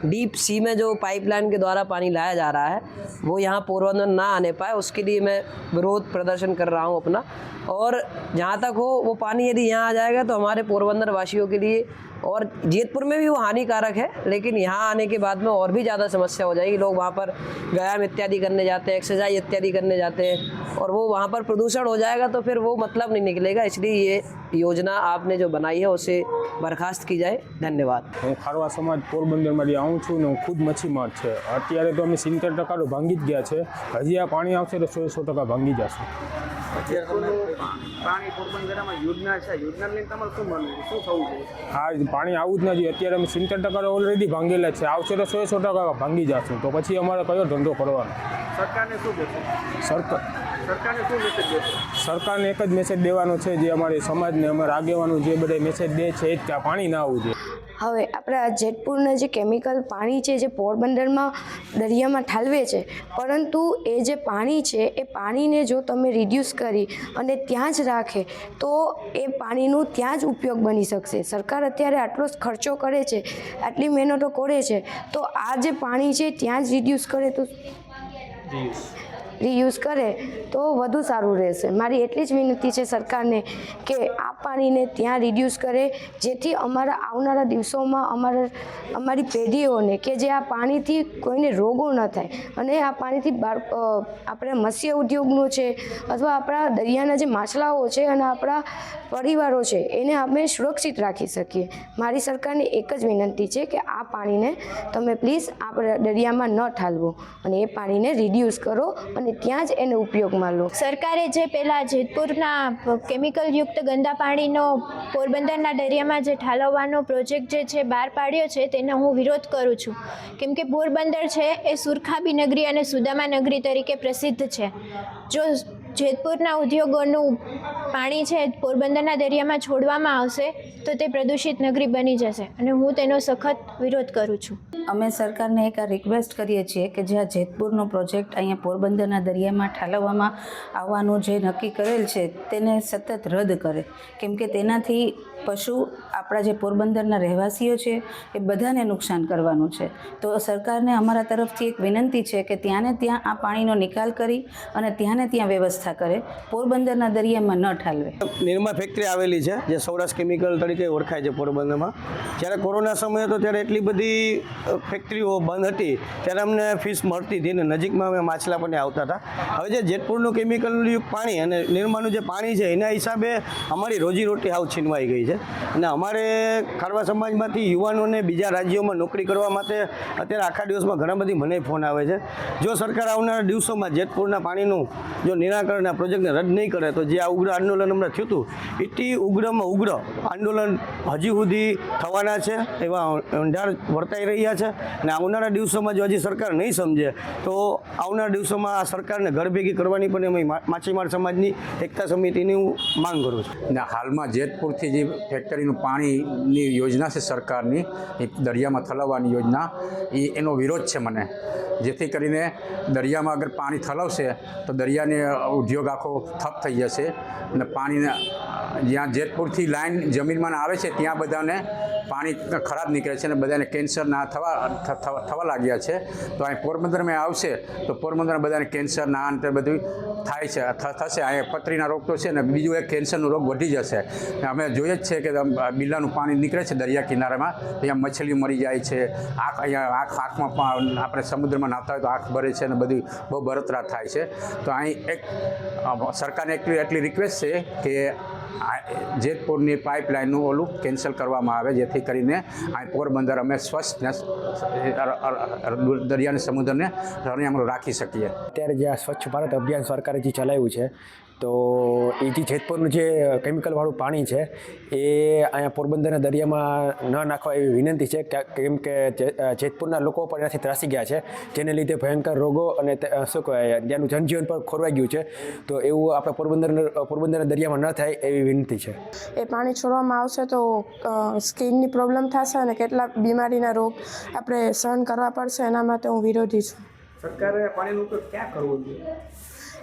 डीप सी में जो पाइपलाइन के द्वारा पानी लाया जा रहा है वो यहाँ पोरबंदर ना आने पाए, उसके लिए मैं विरोध प्रदर्शन कर रहा हूँ अपना. और जहाँ तक हो वो पानी यदि यहाँ आ जाएगा तो हमारे पोरबंदर वासियों के लिए और जेतपुर में भी वो हानिकारक है, लेकिन यहाँ आने के बाद में और भी ज़्यादा समस्या हो जाएगी. लोग वहाँ पर व्यायाम इत्यादि करने जाते हैं, एक्सरसाइज इत्यादि करने जाते हैं और वो वहाँ पर प्रदूषण हो जाएगा तो फिर वो मतलब नहीं निकलेगा. इसलिए ये योजना आपने जो बनाई है उसे बर्खास्त की जाए. धन्यवाद. હું ખારવા સમાજ પોરબંદરમાંથી આવું છું ને હું ખુદ મચ્છીમાર છે. અત્યારે તો અમે 70% ભાંગી જ ગયા છે. હજી આ પાણી આવશે તો 100% ભાંગી જશે. પાણી પોરબંદરમાં યોજના છે, યોજના લઈને તમારે શું માનવું, શું થવું જોઈએ? હા, પાણી આવું જ નથી. અત્યારે અમે 70% ઓલરેડી ભાંગેલા છે. આવશે તો 100% ભાંગી જશું. તો પછી અમારે કયો ધંધો કરવાનો? સરકારને શું કહેશો? સરકારને શું મેસેજ દેશો? સરકારને એક જ મેસેજ દેવાનો છે, જે અમારી સમાજને અમારા આગેવાનો જે બધા મેસેજ દે છે એ જ કે આ પાણી ના આવવું જોઈએ. હવે આપણા જેતપુરના જે કેમિકલ પાણી છે જે પોરબંદરમાં દરિયામાં ઠાલવે છે, પરંતુ એ જે પાણી છે એ પાણીને જો તમે રિડ્યુસ કરી અને ત્યાં જ રાખે તો એ પાણીનું ત્યાં જ ઉપયોગ બની શકશે. સરકાર અત્યારે આટલો ખર્ચો કરે છે, આટલી મહેનતો કરે છે, તો આ જે પાણી છે ત્યાં જ રિડ્યુસ કરે તો રીયુઝ કરે તો વધુ સારું રહેશે. મારી એટલી જ વિનંતી છે સરકારને કે આ પાણીને ત્યાં રિડ્યુસ કરે, જેથી અમારા આવનારા દિવસોમાં અમારી પેઢીઓને કે જે આ પાણીથી કોઈને રોગો ન થાય અને આ પાણીથી આપણે મત્સ્ય ઉદ્યોગનું છે અથવા આપણા દરિયાના જે માછલાઓ છે અને આપણા પરિવારો છે એને અમે સુરક્ષિત રાખી શકીએ. મારી સરકારને એક જ વિનંતી છે કે આ પાણીને તમે પ્લીઝ આપણે દરિયામાં ન ઠાલવો અને એ પાણીને રિડ્યુસ કરો અને ત્યાં જ એને ઉપયોગમાં લો. સરકારે જે પહેલાં જેતપુરના કેમિકલયુક્ત ગંદા પાણીનો પોરબંદરના દરિયામાં જે ઠાલવવાનો પ્રોજેક્ટ જે છે બહાર પાડ્યો છે તેનો હું વિરોધ કરું છું, કેમ કે પોરબંદર છે એ સુરખાબી નગરી અને સુદામા નગરી તરીકે પ્રસિદ્ધ છે. જો જેતપુરના ઉદ્યોગોનું પાણી છે પોરબંદરના દરિયામાં છોડવામાં આવશે તો તે પ્રદૂષિત નગરી બની જશે અને હું તેનો સખત વિરોધ કરું છું. અમે સરકારને એક આ રિક્વેસ્ટ કરીએ છીએ કે જે આ જેતપુરનો પ્રોજેક્ટ અહીંયા પોરબંદરના દરિયામાં ઠાલવવામાં આવવાનું જે નક્કી કરેલ છે તેને સતત રદ કરે, કેમ કે તેનાથી પશુ આપણા જે પોરબંદરના રહેવાસીઓ છે એ બધાને નુકસાન કરવાનું છે. તો સરકારને અમારા તરફથી એક વિનંતી છે કે ત્યાંને ત્યાં આ પાણીનો નિકાલ કરી અને ત્યાંને ત્યાં વ્યવસ્થા કરે, પોરબંદરના દરિયામાં ન ઠાલવે. નિરમા ફેક્ટરી આવેલી છે જે સૌરાષ્ટ્ર કેમિકલ તરીકે ઓળખાય છે પોરબંદરમાં. જ્યારે કોરોના સમય હતો ત્યારે એટલી બધી ફેક્ટરીઓ બંધ હતી ત્યારે અમને ફિશ મળતી હતી અને નજીકમાં અમે માછલા પણ આવતા હતા. હવે જે જેતપુરનું કેમિકલયુક્ત પાણી અને નિરમાનું જે પાણી છે એના હિસાબે અમારી રોજીરોટી હાવ છીનવાઈ ગઈ છે અને અમારે ખારવા સમાજમાંથી યુવાનોને બીજા રાજ્યોમાં નોકરી કરવા માટે અત્યારે આખા દિવસમાં ઘણા બધી મને ફોન આવે છે. જો સરકાર આવનારા દિવસોમાં જેતપુરના પાણીનું જો નિરાકરણ પ્રોજેક્ટને રદ નહીં કરે તો જે આ ઉગ્ર આંદોલન હમણાં થયું હતું એટલી ઉગ્રમાં ઉગ્ર આંદોલન હજી સુધી થવાના છે એવા અંધાર વર્તાઈ રહ્યા છે. અને આવનારા દિવસોમાં જો હજી સરકાર નહીં સમજે તો આવનારા દિવસોમાં આ સરકારને ઘર ભેગી કરવાની પણ અમે માછીમાર સમાજની એકતા સમિતિની હું માંગ કરું છું. ને હાલમાં જેતપુરથી જે ફેક્ટરીનું પાણીની યોજના છે સરકારની, એ દરિયામાં ઠલવવાની યોજના, એનો વિરોધ છે મને. જેથી કરીને દરિયામાં અગર પાણી ઠલવશે તો દરિયાને ઉદ્યોગ આખો ઠપ થઈ જશે અને પાણીને જ્યાં જેતપુરથી લાઈન જમીનમાં આવે છે ત્યાં બધાને પાણી ખરાબ નીકળે છે અને બધાને કેન્સરના થવા લાગ્યા છે. તો અહીં પોરબંદરમાં આવશે તો પોરબંદરમાં બધાને કેન્સર ના અંતે બધું થાય છે થશે. અહીંયા પથરીના રોગ તો છે ને બીજું એક કેન્સરનો રોગ વધી જશે. અમે જોઈએ જ છે કે બિલ્લાનું પાણી નીકળે છે દરિયા કિનારામાં, અહીંયા મછલી મરી જાય છે, અહીંયા આંખમાં પણ આપણે સમુદ્રમાં નાતા હોય તો આંખ ભરે છે અને બધું બહુ બળતરા થાય છે. તો અહીં એક સરકારને એટલી રિક્વેસ્ટ છે કે જેતપુરની પાઇપલાઇનનું ઓલું કેન્સલ કરવામાં આવે, જેથી કરીને અહીં પોરબંદર અમે સ્વચ્છ દરિયાને સમુદ્રને રાખી શકીએ. અત્યારે જે આ સ્વચ્છ ભારત અભિયાન સરકારે જે ચલાવ્યું છે તો એ જે જેતપુરનું જે કેમિકલવાળું પાણી છે એ અહીંયા પોરબંદરના દરિયામાં ન નાખવા એવી વિનંતી છે, કેમ કે જેતપુરના લોકો પણ એનાથી ત્રાસી ગયા છે, જેને લીધે ભયંકર રોગો અને શું કહેવાય ત્યાંનું જનજીવન પણ ખોરવાઈ ગયું છે. તો એવું આપણે પોરબંદરના દરિયામાં ન થાય એવી વિનંતી છે. એ પાણી છોડવામાં આવશે તો સ્કિનની પ્રોબ્લેમ થશે અને કેટલાક બીમારીના રોગ આપણે સહન કરવા પડશે. એના માટે હું વિરોધી છું. સરકારે પાણીનો ઉપયોગ ક્યાં કરવો જોઈએ?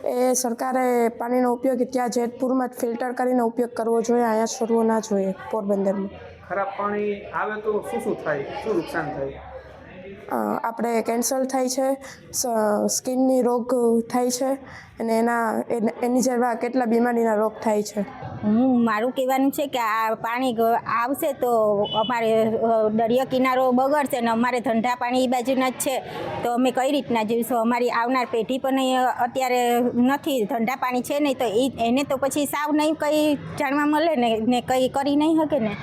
એ સરકારે પાણીનો ઉપયોગ ત્યાં જેતપુરમાં જ ફિલ્ટર કરીને ઉપયોગ કરવો જોઈએ, અહીંયા છોડવો ના જોઈએ પોરબંદરમાં. ખરાબ પાણી આવે તો શું થાય, શું નુકસાન થાય? આપણે કેન્સર થાય છે, સ્કિનની રોગ થાય છે અને એની જેવા કેટલા બીમારીના રોગ થાય છે. મારું કહેવાનું છે કે આ પાણી આવશે તો અમારે દરિયા કિનારો બગડશે ને અમારે ધંધા પાણી એ બાજુના જ છે તો અમે કઈ રીતના જીવશું? અમારી આવનાર પેઢી પણ અત્યારે નથી, ધંધા પાણી છે નહીં તો એને તો પછી સાવ નહીં કંઈ જાણવા મળે ને કંઈ કરી નહીં શકે ને.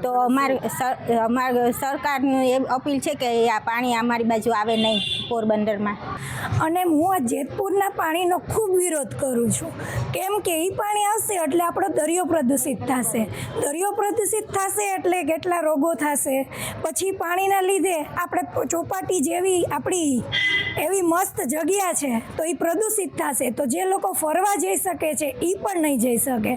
તો અમારે સરકારનું એ અપીલ છે કે આ પાણી અમારી બાજુ આવે નહીં પોરબંદરમાં. અને હું આ જેતપુરના પાણીનો ખૂબ વિરોધ કરું છું, કેમ કે એ પાણી આવશે એટલે આપણો દરિયો પ્રદૂષિત થશે. દરિયો પ્રદૂષિત થશે એટલે કેટલા રોગો થશે. પછી પાણીના લીધે આપણે ચોપાટી જેવી આપણી એવી મસ્ત જગ્યા છે તો એ પ્રદૂષિત થશે, તો જે લોકો ફરવા જઈ શકે છે એ પણ નહીં જઈ શકે.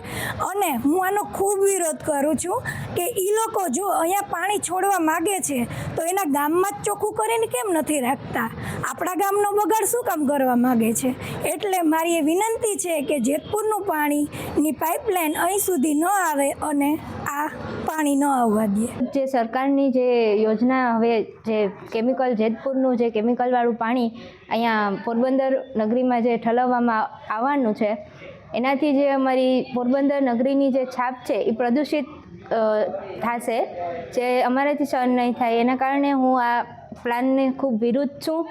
અને હું આનો ખૂબ વિરોધ કરું છું કે એ લોકો જો અહીંયા પાણી છોડવા માગે છે તો એના ગામમાં જ ચોખ્ખું કરીને કેમ નથી રાખતા? આપણા ગામનો બગાડ શું કામ કરવા માગે છે? એટલે મારી એ વિનંતી છે કે જેતપુરનું પાણીની પાઇપલાઇન અહીં સુધી ન આવે અને આ પાણી ન આવવા દે. જે સરકારની જે યોજના હવે જે કેમિકલ જેતપુરનું જે કેમિકલવાળું પાણી અહીંયા પોરબંદર નગરીમાં જે ઠલવવામાં આવવાનું છે એનાથી જે અમારી પોરબંદર નગરીની જે છાપ છે એ પ્રદૂષિત થશે, જે અમારાથી સહન નહીં થાય. એના કારણે હું આ પ્લાનને ખૂબ વિરુદ્ધ છું,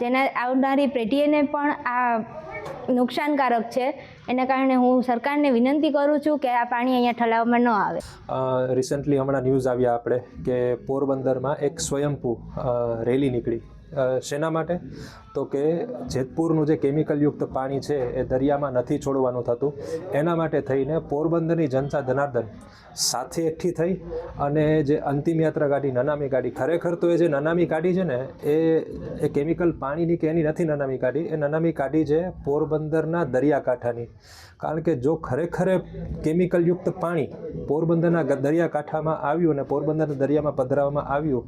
જેના આવનારી પેઢીને પણ આ નુકસાનકારક છે. એના કારણે હું સરકારને વિનંતી કરું છું કે આ પાણી અહીંયા ઠલાવવામાં ન આવે. રિસન્ટલી હમણાં ન્યૂઝ આવ્યા આપણે કે પોરબંદરમાં એક સ્વયંભૂ રેલી નીકળી શેના માટે? તો કે જેતપુરનું જે કેમિકલયુક્ત પાણી છે એ દરિયામાં નથી છોડવાનું થતું, એના માટે થઈને પોરબંદરની જનતા જનાર્દન સાથે એકઠી થઈ અને જે અંતિમ યાત્રા કાઢી, નનામી કાઢી. ખરેખર તો એ જે નનામી કાઢી છે ને એ કેમિકલ પાણીની કે એની નથી નનામી કાઢી, એ નનામી કાઢી છે પોરબંદરના દરિયાકાંઠાની. કારણ કે જો ખરેખર કેમિકલયુક્ત પાણી પોરબંદરના દરિયાકાંઠામાં આવ્યું અને પોરબંદરના દરિયામાં પધરાવવામાં આવ્યું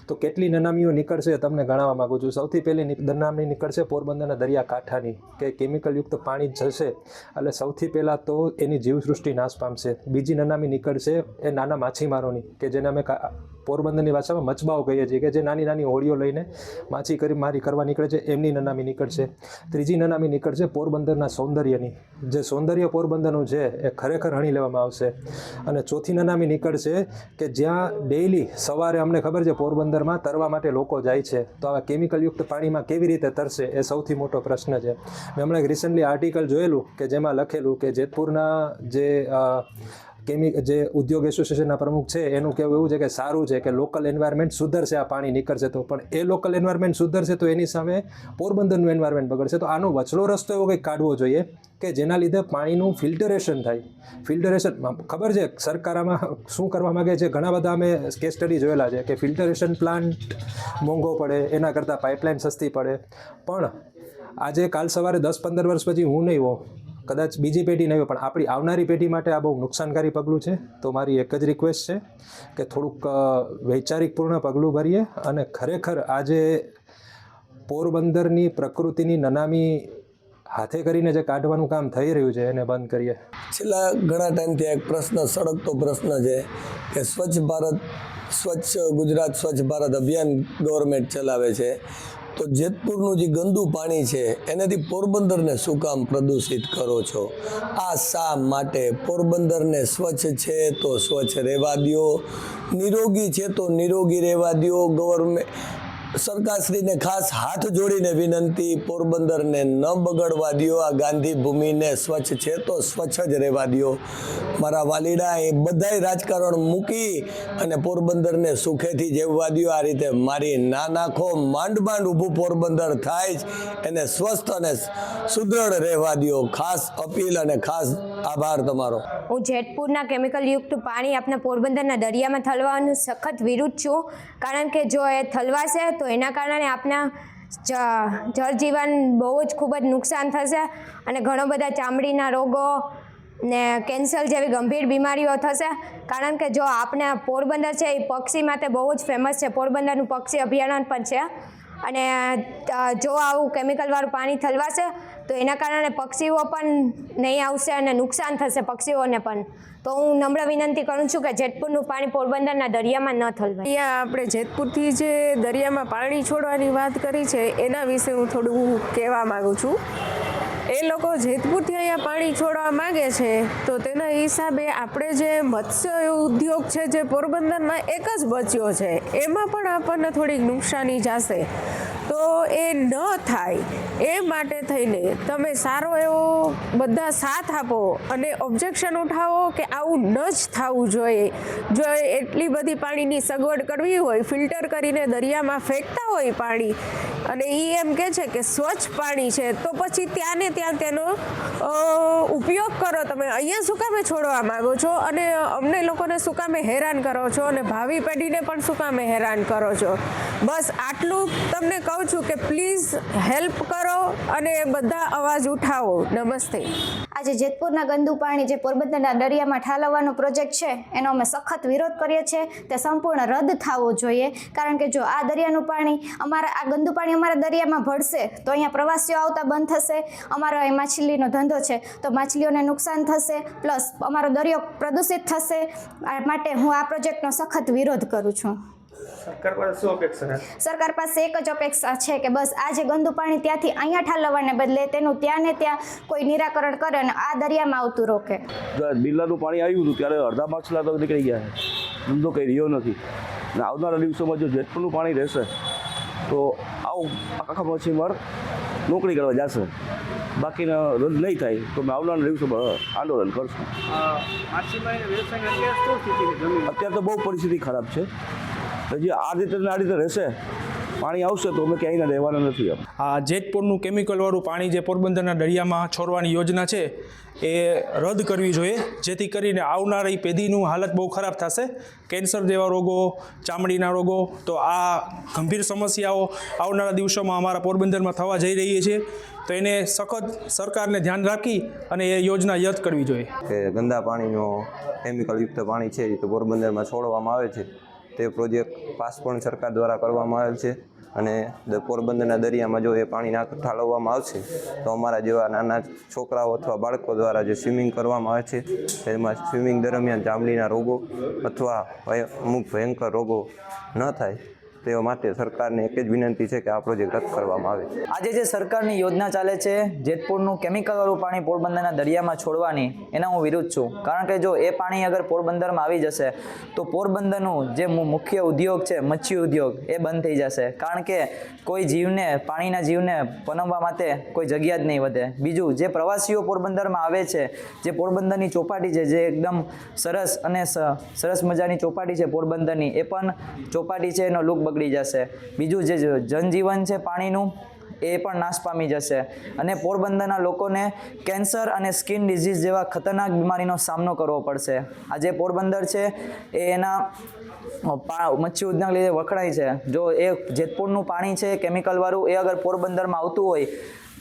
તો કેટલી નનામીઓ નીકળશે તમને ગણાવવા માગું છું. સૌથી પહેલી નનામી નીકળશે પોરબંદરના દરિયાકાંઠાની, કે કેમિકલયુક્ત પાણી જશે એટલે સૌથી પહેલાં તો એની જીવસૃષ્ટિ નાશ પામશે. બીજી નનામી નીકળશે એ નાના માછીમારોની, કે જેને અમે પોરબંદરની ભાષામાં મચબાઓ કહીએ છીએ, કે જે નાની નાની હોડીઓ લઈને મારી કરવા નીકળે છે, એમની નનામી નીકળશે. ત્રીજી નનામી નીકળશે પોરબંદરના સૌંદર્યની, જે સૌંદર્ય પોરબંદરનું છે એ ખરેખર હણી લેવામાં આવશે. અને ચોથી નનામી નીકળશે કે જ્યાં ડેઇલી સવારે અમને ખબર છે પોરબંદરમાં તરવા માટે લોકો જાય છે, તો આવા કેમિકલયુક્ત પાણીમાં કેવી રીતે તરશે એ સૌથી મોટો પ્રશ્ન છે. મેં હમણાં એક રિસન્ટલી આર્ટિકલ જોયેલું કે જેમાં લખેલું કે જેતપુરના જે ઉદ્યોગ એસોસિએશનના પ્રમુખ છે એનું કહેવું એવું છે કે સારું છે કે લોકલ એન્વાયરમેન્ટ સુધરશે આ પાણી નીકળશે તો, પણ એ લોકલ એન્વાયરમેન્ટ સુધરશે તો એની સામે પોરબંદરનું એન્વાયરમેન્ટ બગડશે. તો આનો વચલો રસ્તો એવો કંઈક કાઢવો જોઈએ કે જેના લીધે પાણીનું ફિલ્ટરેશન થાય. ફિલ્ટરેશન ખબર છે સરકાર આમાં શું કરવા માગે છે? ઘણા બધા અમે કેસ સ્ટડી જોયેલા છે કે ફિલ્ટરેશન પ્લાન્ટ મોંઘો પડે, એના કરતાં પાઇપલાઇન સસ્તી પડે. પણ આજે કાલ સવારે 10-15 વર્ષ પછી હું નહીં હોઉં, કદાચ બીજી પેઢી નહીં હોય, પણ આપણી આવનારી પેઢી માટે આ બહુ નુકસાનકારી પગલું છે. તો મારી એક જ રિક્વેસ્ટ છે કે થોડુંક વૈચારિકપૂર્ણ પગલું ભરીએ અને ખરેખર આજે પોરબંદરની પ્રકૃતિની નનામી હાથે કરીને જે કાઢવાનું કામ થઈ રહ્યું છે એને બંધ કરીએ. છેલ્લા ઘણા ટાઈમથી એક પ્રશ્ન, સળગતો પ્રશ્ન છે કે સ્વચ્છ ગુજરાત સ્વચ્છ ભારત અભિયાન ગવર્મેન્ટ ચલાવે છે, તો જેતપુરનું જે ગંદુ પાણી છે એનાથી પોરબંદરને શું કામ પ્રદૂષિત કરો છો? આ શા માટે? પોરબંદરને સ્વચ્છ છે તો સ્વચ્છ રહેવા દો, નિરોગી છે તો નિરોગી રહેવા દો. સરકારશ્રીને ખાસ હાથ જોડીને વિનંતી, પોરબંદરને ન બગડવા દો, આ ગાંધી ભૂમિને સ્વચ્છ છે તો સ્વચ્છ જ રહેવા દો. મારા વાલીડા એ બધાય રાજકારણ મૂકી અને પોરબંદરને સુખેથી જીવવા દો. આ રીતે મારી ના નાખો, માંડ ઊભું પોરબંદર થાય જ એને સ્વસ્થ અને સુદૃઢ રહેવા દો. ખાસ અપીલ અને ખાસ આભાર તમારો. હું જેતપુરના કેમિકલયુક્ત પાણી આપણા પોરબંદરના દરિયામાં ઠલવાનું સખત વિરુદ્ધ છું. કારણ કે જો એ ઠલવાશે તો એના કારણે આપણા જળજીવન બહુ જ ખૂબ જ નુકસાન થશે અને ઘણો બધા ચામડીના રોગો ને કેન્સર જેવી ગંભીર બીમારીઓ થશે. કારણ કે જો આપણે પોરબંદર છે એ પક્ષી માટે બહુ જ ફેમસ છે, પોરબંદરનું પક્ષી અભયારણ્ય પણ છે. અને જો આવું કેમિકલવાળું પાણી ઠલવાશે તો એના કારણે પક્ષીઓ પણ નહીં આવશે અને નુકસાન થશે પક્ષીઓને પણ. તો હું નમ્ર વિનંતી કરું છું કે જેતપુરનું પાણી પોરબંદરના દરિયામાં ન ઠલવાય. અહીંયા આપણે જેતપુરથી જે દરિયામાં પાણી છોડવાની વાત કરી છે એના વિશે હું થોડું કહેવા માગું છું. એ લોકો જેતપુરથી અહીંયા પાણી છોડવા માગે છે તો તેના હિસાબે આપણે જે મત્સ્ય ઉદ્યોગ છે જે પોરબંદરમાં એક જ બચ્યો છે એમાં પણ આપણને થોડીક નુકસાની જશે. તો એ ન થાય એ માટે થઈને તમે સારો એવો બધા સાથ આપો અને ઓબ્જેક્શન ઉઠાવો કે આવું ન જ થવું જોઈએ. જો એટલી બધી પાણીની સગવડ કરવી હોય, ફિલ્ટર કરીને દરિયામાં ફેંકતા હોય પાણી અને એ એમ કહે છે કે સ્વચ્છ પાણી છે, તો પછી ત્યાં ને ત્યાં તેનો ઉપયોગ કરો. તમે અહીંયા શું કામે છોડવા માગો છો અને અમને લોકોને શું કામે હેરાન કરો છો અને ભાવિ પેઢીને પણ શું કામે હેરાન કરો છો? બસ આટલું તમને કહું છું કે પ્લીઝ હેલ્પ કરો અને બધા અવાજ ઉઠાવો. નમસ્તે. આજે જેતપુરના ગંદુ પાણી જે પોરબંદરના દરિયામાં ઠાલવવાનો પ્રોજેક્ટ છે એનો અમે સખત વિરોધ કરીએ છીએ. તે સંપૂર્ણ રદ થવો જોઈએ. કારણ કે જો આ દરિયાનું પાણી આ ગંદુ પાણી અમારા દરિયામાં ભળશે તો અહીંયા પ્રવાસીઓ આવતા બંધ થશે. અમારો અહીં માછલીનો ધંધો છે તો માછલીઓને નુકસાન થશે, પ્લસ અમારો દરિયો પ્રદૂષિત થશે. માટે હું આ પ્રોજેક્ટનો સખત વિરોધ કરું છું. સરકાર પાસે શું અપેક્ષા છે? સરકાર પાસે એક જ અપેક્ષા છે કે બસ આ જે ગંદુ પાણી ત્યાંથી અહીંયા ઠાલવવાને બદલે તેનું ત્યાં ને ત્યાં કોઈ નિરાકરણ કરે અને આ દરિયામાં આવતું રોકે. બિરલાનું પાણી આવ્યું હતું ત્યારે અડધા માછલા તો નીકળી ગયા છે, ધંધો કંઈ રહ્યો નથી. અને આવનારા દિવસોમાં જો જેતપુરનું પાણી રહેશે તો આખા માછીમાર નોકરી કરવા જશે. બાકીના રદ નહીં થાય તો અમે આવનારા દિવસોમાં આંદોલન કરશું. અત્યારે તો બહુ પરિસ્થિતિ ખરાબ છે. હજી આ રીતે રહેશે પાણી આવશે તો અમે ક્યાંય રહેવાના નથી. આ જેતપુરનું કેમિકલવાળું પાણી જે પોરબંદરના દરિયામાં છોડવાની યોજના છે એ રદ કરવી જોઈએ, જેથી કરીને આવનારી પેઢીનું હાલત બહુ ખરાબ થશે. કેન્સર જેવા રોગો, ચામડીના રોગો, તો આ ગંભીર સમસ્યાઓ આવનારા દિવસોમાં અમારા પોરબંદરમાં થવા જઈ રહી છે. તો એને સખત સરકારને ધ્યાન રાખી અને એ યોજના યદ કરવી જોઈએ. કે ગંદા પાણીનો કેમિકલયુક્ત પાણી છે એ તો પોરબંદરમાં છોડવામાં આવે છે, તે પ્રોજેક્ટ પાસ પણ સરકાર દ્વારા કરવામાં આવેલ છે. અને પોરબંદરના દરિયામાં જો એ પાણી ઠાલવવામાં આવશે તો અમારા જેવા નાના છોકરાઓ અથવા બાળકો દ્વારા જે સ્વિમિંગ કરવામાં આવે છે તેમાં સ્વિમિંગ દરમિયાન ચામડીના રોગો અથવા અમુક ભયંકર રોગો ન થાય તે માટે સરકારને એક જ વિનંતી છે કે આ પ્રોજેક્ટ રદ કરવામાં આવે. આજે જે સરકારની યોજના ચાલે છે જેતપુરનું કેમિકલવાળું પાણી પોરબંદરના દરિયામાં છોડવાની, એના હું વિરુદ્ધ છું. કારણ કે જો એ પાણી અગર પોરબંદરમાં આવી જશે તો પોરબંદરનું જે મુખ્ય ઉદ્યોગ છે મચ્છી ઉદ્યોગ એ બંધ થઈ જશે. કારણ કે કોઈ જીવને, પાણીના જીવને પનવવા માટે કોઈ જગ્યા જ નહીં વધે. બીજું, જે પ્રવાસીઓ પોરબંદરમાં આવે છે, જે પોરબંદરની ચોપાટી છે જે એકદમ સરસ અને સરસ મજાની ચોપાટી છે પોરબંદરની, એ પણ ચોપાટી છે એનો લુક બગડી જશે. બીજું, જે જનજીવન છે પાણીનું એ પણ નાશ પામી જશે અને પોરબંદરના લોકોને કેન્સર અને સ્કિન ડિઝીઝ જેવા ખતરનાક બીમારીનો સામનો કરવો પડશે. આજે પોરબંદર છે એ એના મચ્છી ઉદ્યોગ લીધે વખણાય છે. જો એ જેતપુરનું પાણી છે કેમિકલવાળું એ અગર પોરબંદરમાં આવતું હોય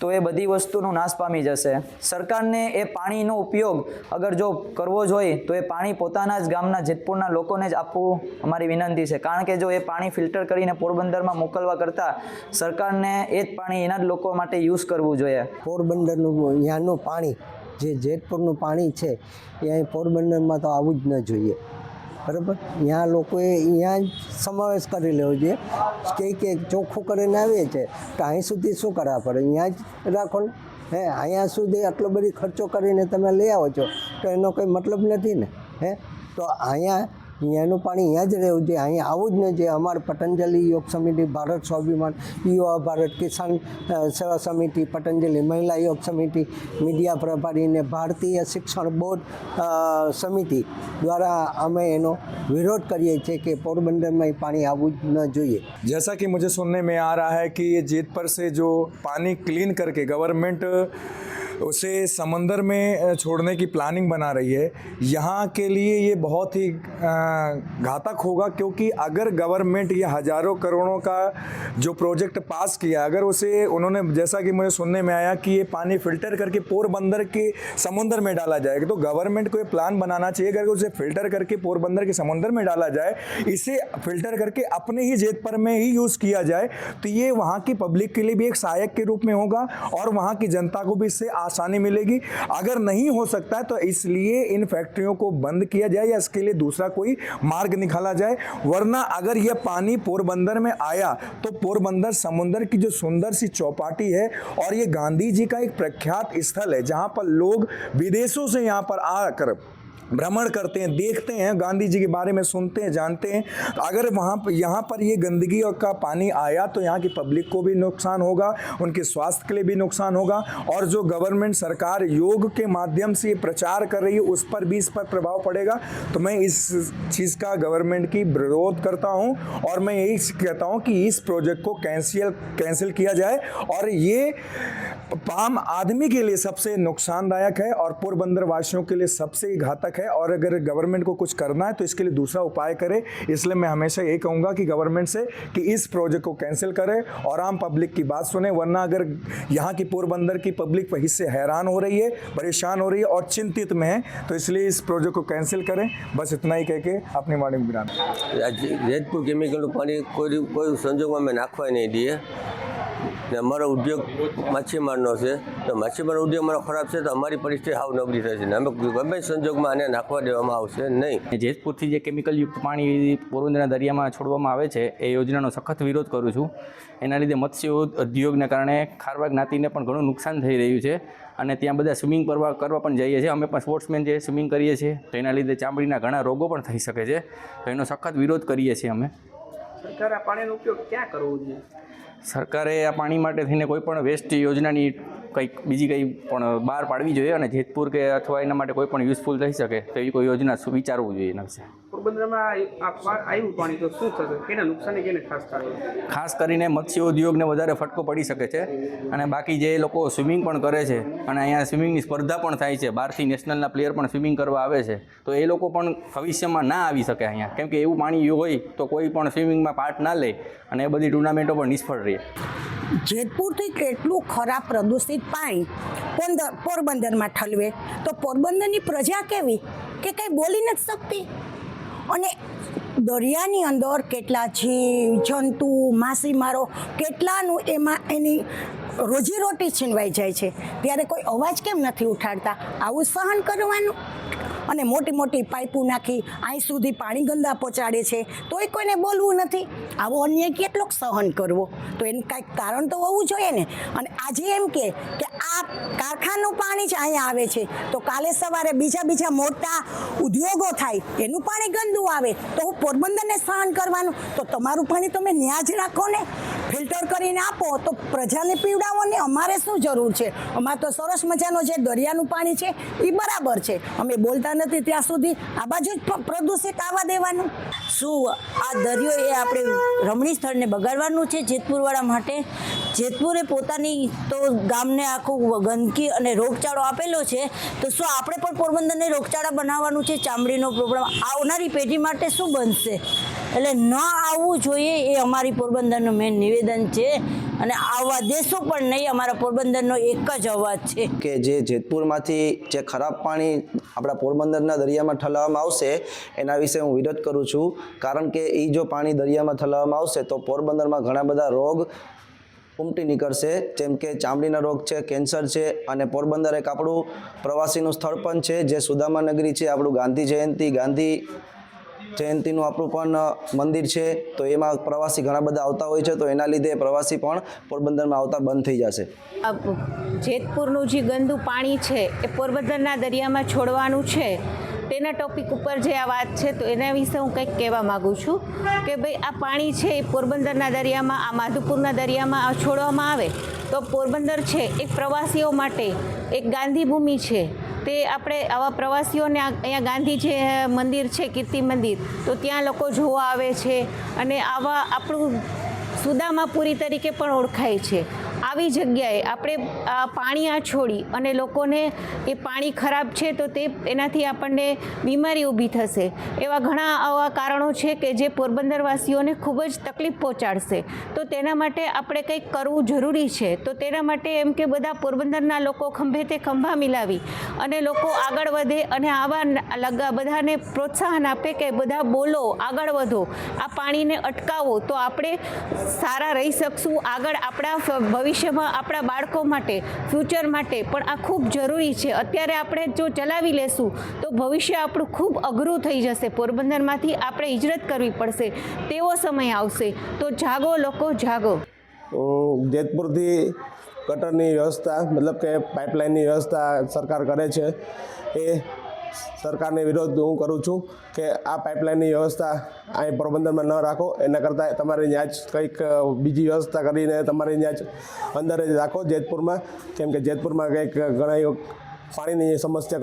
તો એ બધી વસ્તુનો નાશ પામી જશે. સરકારને એ પાણીનો ઉપયોગ અગર જો કરવો જ હોય તો એ પાણી પોતાના જ ગામના જેતપુરના લોકોને જ આપવું અમારી વિનંતી છે. કારણ કે જો એ પાણી ફિલ્ટર કરીને પોરબંદરમાં મોકલવા કરતાં સરકારને એ જ પાણી એના જ લોકો માટે યુઝ કરવું જોઈએ. પોરબંદરનું અહીંયાનું પાણી જે જેતપુરનું પાણી છે એ અહીં પોરબંદરમાં તો આવવું જ ન જોઈએ. બરાબર, અહીંયા લોકોએ અહીંયા જ સમાવેશ કરી લેવો જોઈએ કે ચોખ્ખું કરીને આવીએ છે તો અહીં સુધી શું કરવા પડે, અહીંયા જ રાખો ને. અહીંયા સુધી આટલો બધી ખર્ચો કરીને તમે લઈ આવો છો તો એનો કંઈ મતલબ નથી ને. તો અહીંયાનું પાણી અહીંયા જ રહેવું જોઈએ, અહીંયા આવું જ ન જોઈએ. અમારું પતંજલિ યોગ સમિતિ, ભારત સ્વાભિમાન, યુવા ભારત, કિસાન સેવા સમિતિ, પતંજલિ મહિલા યોગ સમિતિ, મીડિયા પ્રભારી ને ભારતીય શિક્ષણ બોર્ડ સમિતિ દ્વારા અમે એનો विरोध करिए थे कि पोरबंदर में पानी आવું જ न જોઈએ. जैसा कि मुझे सुनने में आ रहा है कि ये जेतपुर से जो पानी क्लीन करके गवर्नमेंट उसे समंदर में छोड़ने की प्लानिंग बना रही है, यहाँ के लिए ये बहुत ही घातक होगा. क्योंकि अगर गवर्नमेंट ये हज़ारों करोड़ों का जो प्रोजेक्ट पास किया, अगर उसे उन्होंने, जैसा कि मुझे सुनने में आया कि ये पानी फ़िल्टर करके पोरबंदर के समुंदर में डाला जाएगा, तो गवर्नमेंट को ये प्लान बनाना चाहिए अगर उसे फ़िल्टर करके पोरबंदर के समुंदर में डाला जाए, इसे फ़िल्टर करके अपने ही जेतपुर में ही यूज़ किया जाए तो ये वहाँ की पब्लिक के लिए भी एक सहायक के रूप में होगा और वहाँ की जनता को भी इससे आसानी मिलेगी. अगर नहीं हो सकता है तो इसलिए इन फैक्ट्रियों को बंद किया जाए या इसके लिए दूसरा कोई मार्ग निकाला जाए. वरना अगर यह पानी पोरबंदर में आया तो पोरबंदर समुंदर की जो सुंदर सी चौपाटी है और ये गांधी जी का एक प्रख्यात स्थल है जहाँ पर लोग विदेशों से यहाँ पर आकर भ्रमण करते हैं, देखते हैं, गांधी जी के बारे में सुनते हैं, जानते हैं. अगर यहाँ पर ये गंदगी का पानी आया तो यहाँ की पब्लिक को भी नुकसान होगा, उनके स्वास्थ्य के लिए भी नुकसान होगा और जो गवर्नमेंट सरकार योग के माध्यम से प्रचार कर रही है उस पर भी इस पर प्रभाव पड़ेगा. तो मैं इस चीज़ का गवर्नमेंट की विरोध करता हूँ और मैं यही कहता हूँ कि इस प्रोजेक्ट को कैंसिल किया जाए और ये आम आदमी के लिए सबसे नुकसानदायक है और पोरबंदर वासियों के लिए सबसे घातक है. और अगर गवर्नमेंट को कुछ करना है तो इसके लिए दूसरा उपाय करे. इसलिए मैं हमेशा यही कहूँगा कि गवर्नमेंट से कि इस प्रोजेक्ट को कैंसिल करे और आम पब्लिक की बात सुने. वरना अगर यहाँ की पोरबंदर की पब्लिक इससे हैरान हो रही है, परेशान हो रही है और चिंतित में है, तो इसलिए इस प्रोजेक्ट को कैंसिल करें. बस इतना ही कह के अपनी वाणी में विराम. जेतपुर केमिकल पानी कोई संजोग में नाखवा नहीं दिए. અમારો ઉદ્યોગ માછીમારનો છે તો માછીમાર ઉદ્યોગ અમારો ખરાબ છે તો અમારી પરિસ્થિતિ હાવ નબળી થશે ને અમે ગમે સંજોગમાં આને નાખવા દેવામાં આવશે નહીં. જેતપુરથી જે કેમિકલયુક્ત પાણી પોરબંદરના દરિયામાં છોડવામાં આવે છે એ યોજનાનો સખત વિરોધ કરું છું. એના લીધે મત્સ્ય ઉદ્યોગને કારણે ખારવા જ્ઞાતિને પણ ઘણું નુકસાન થઈ રહ્યું છે અને ત્યાં બધા સ્વિમિંગ કરવા પણ જઈએ છીએ. અમે પણ સ્પોર્ટ્સમેન જે સ્વિમિંગ કરીએ છીએ તો એના લીધે ચામડીના ઘણા રોગો પણ થઈ શકે છે. તો એનો સખત વિરોધ કરીએ છીએ અમે. સરકારે આ પાણીનો ઉપયોગ ક્યાં કરવો જોઈએ? સરકારે આ પાણી માટે થઈને કોઈ પણ વેસ્ટ યોજનાની કંઈક બીજી કંઈ પણ બહાર પાડવી જોઈએ અને જેતપુર કે અથવા એના માટે કોઈ પણ યુઝફુલ થઈ શકે તો એવી કોઈ યોજના વિચારવું જોઈએ એના વિશે. પોરબંદરમાં આવ્યું પાણી તો શું થશે, કેને નુકસાન કેને ખાસ થાય? ખાસ કરીને મત્સ્ય ઉદ્યોગને વધારે ફટકો પડી શકે છે. અને બાકી જે લોકો સ્વિમિંગ પણ કરે છે અને અહીંયા સ્વિમિંગની સ્પર્ધા પણ થાય છે, બહારથી નેશનલના પ્લેયર પણ સ્વિમિંગ કરવા આવે છે, તો એ લોકો પણ ભવિષ્યમાં ના આવી શકે અહીંયા, કેમ કે એવું પાણી હોય તો કોઈ પણ સ્વિમિંગમાં પાર્ટ ના લે અને એ બધી ટુર્નામેન્ટો પણ નિષ્ફળ રહે. જેતપુરથી કેટલું ખરાબ પ્રદૂષિત પાણી પોરબંદરમાં ઠલવે તો પોરબંદરની પ્રજા કેવી કે કંઈ બોલી નથી શકતી. અને દરિયાની અંદર કેટલા જીવ જંતુ માછીમારો કેટલાનું એની રોજીરોટી છીનવાઈ જાય છે, ત્યારે કોઈ અવાજ કેમ નથી ઉઠાડતા? આવું સહન કરવાનું? અને મોટી મોટી પાઇપો નાખી અહીં સુધી પાણી ગંદા પહોંચાડે છે તોય કોઈને બોલવું નથી. આવો અન્યાય કેટલોક સહન કરવો? તો એનું કાંઈક કારણ તો હોવું જોઈએ ને. અને આજે એમ કે આ કારખાનું પાણી જ અહીંયા આવે છે તો કાલે સવારે બીજા મોટા ઉદ્યોગો થાય એનું પાણી ગંદુ આવે તો હું પોરબંદરને સહન કરવાનું? તો તમારું પાણી તમે ન્યા જ રાખો ને, ફિલ્ટર કરીને આપો તો પ્રજાને પીવડાવો ને. અમારે શું જરૂર છે? અમારે તો સરસ મજાનો જે દરિયાનું પાણી છે એ બરાબર છે, અમે બોલતા નથી ત્યાં સુધી આ બાજુ જ પ્રદૂષિત આવવા દેવાનું. શું આ દરિયો એ આપણે રમણીય સ્થળને બગાડવાનું છે જેતપુરવાળા માટે? જેતપુરે પોતાની તો ગામને આખું ગંદકી અને રોગચાળો આપેલો છે, તો શું આપણે પણ પોરબંદરને રોગચાળા બનાવવાનું છે? ચામડીનો પ્રોબ્લેમ આવનારી પેઢી માટે શું બનશે? એટલે ન આવવું જોઈએ એ અમારી પોરબંદરનું મેન નિવેદન છે. અને આવવા દેશો પણ નહીં, અમારા પોરબંદરનો એક જ અવાજ છે કે જે જેતપુરમાંથી જે ખરાબ પાણી આપણા પોરબંદરના દરિયામાં ઠલવવામાં આવશે એના વિશે હું વિરોધ કરું છું. કારણ કે એ જો પાણી દરિયામાં ઠલવવામાં આવશે તો પોરબંદરમાં ઘણા બધા રોગ ઉમટી નીકળશે, જેમ કે ચામડીના રોગ છે, કેન્સર છે. અને પોરબંદર એક આપણું પ્રવાસીનું સ્થળ પણ છે, જે સુદામા નગરી છે, આપણું ગાંધી જયંતિનું આપણું પણ મંદિર છે, તો એમાં પ્રવાસી ઘણા બધા આવતા હોય છે, તો એના લીધે પ્રવાસી પણ પોરબંદરમાં આવતા બંધ થઈ જશે. જેતપુરનું જે ગંદુ પાણી છે એ પોરબંદરના દરિયામાં છોડવાનું છે, તેના ટોપિક ઉપર જે આ વાત છે તો એના વિશે હું કંઈક કહેવા માગું છું કે ભાઈ આ પાણી છે એ પોરબંદરના દરિયામાં, આ માધુપુરના દરિયામાં છોડવામાં આવે તો પોરબંદર છે એક પ્રવાસીઓ માટે એક ગાંધીભૂમિ છે. તે આપણે આવા પ્રવાસીઓને અહીંયા ગાંધી જે મંદિર છે, કીર્તિ મંદિર, તો ત્યાં લોકો જોવા આવે છે અને આવા આપણું સુદામાપુરી તરીકે પણ ઓળખાય છે. આવી જગ્યાએ આપણે પાણી આ છોડી અને લોકોને એ પાણી ખરાબ છે તો એનાથી આપણને બીમારી ઊભી થશે. એવા ઘણા આવા કારણો છે કે જે પોરબંદરવાસીઓને ખૂબ જ તકલીફ પહોંચાડશે. તો તેના માટે આપણે કંઈક કરવું જરૂરી છે. તો તેના માટે એમ કે બધા પોરબંદરના લોકો ખંભે તે ખંભા મિલાવી અને લોકો આગળ વધે અને આવા બધાને પ્રોત્સાહન આપે કે બધા બોલો, આગળ વધો, આ પાણીને અટકાવો, તો આપણે સારા રહી શકશું. આગળ આપણા ભવિષ્યમાં આપણા બાળકો માટે, ફ્યુચર માટે પણ આ ખૂબ જરૂરી છે. અત્યારે આપણે જો ચલાવી લેશું તો ભવિષ્ય આપણું ખૂબ અઘરું થઈ જશે. પોરબંદરમાંથી આપણે હિજરત કરવી પડશે તેવો સમય આવશે. તો જાગો લોકો, જાગો. જેતપુરથી ગટરની વ્યવસ્થા મતલબ કે પાઇપલાઇનની વ્યવસ્થા સરકાર કરે છે, એ સરકારને વિરોધ હું કરું છું કે આ પાઇપલાઇનની વ્યવસ્થા અહીં પોરબંદરમાં ન રાખો. એના કરતાં તમારે ત્યાં જ કંઈક બીજી વ્યવસ્થા કરીને તમારે ત્યાં જ અંદર જ રાખો જેતપુરમાં. કેમ કે જેતપુરમાં કંઈક ઘણા પાણીની સમસ્યા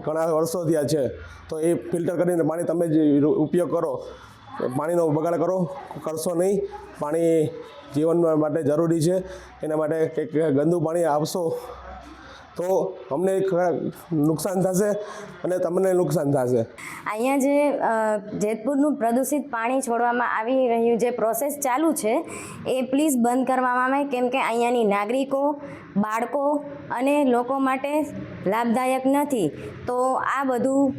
ઘણા વર્ષો થયા છે, તો એ ફિલ્ટર કરીને પાણી તમે જ ઉપયોગ કરો. પાણીનો બગાડ કરશો નહીં. પાણી જીવન માટે જરૂરી છે. એના માટે કંઈક ગંદુ પાણી આપશો તો અમને નુકસાન થશે અને તમને નુકસાન થશે. અહીંયા જે જેતપુરનું પ્રદૂષિત પાણી છોડવામાં આવી રહ્યું જે પ્રોસેસ ચાલુ છે એ પ્લીઝ બંધ કરવામાં આવે, કેમ કે અહીંયાની નાગરિકો, બાળકો અને લોકો માટે લાભદાયક નથી. તો આ બધું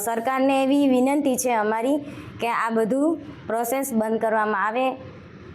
સરકારને એવી વિનંતી છે અમારી કે આ બધું પ્રોસેસ બંધ કરવામાં આવે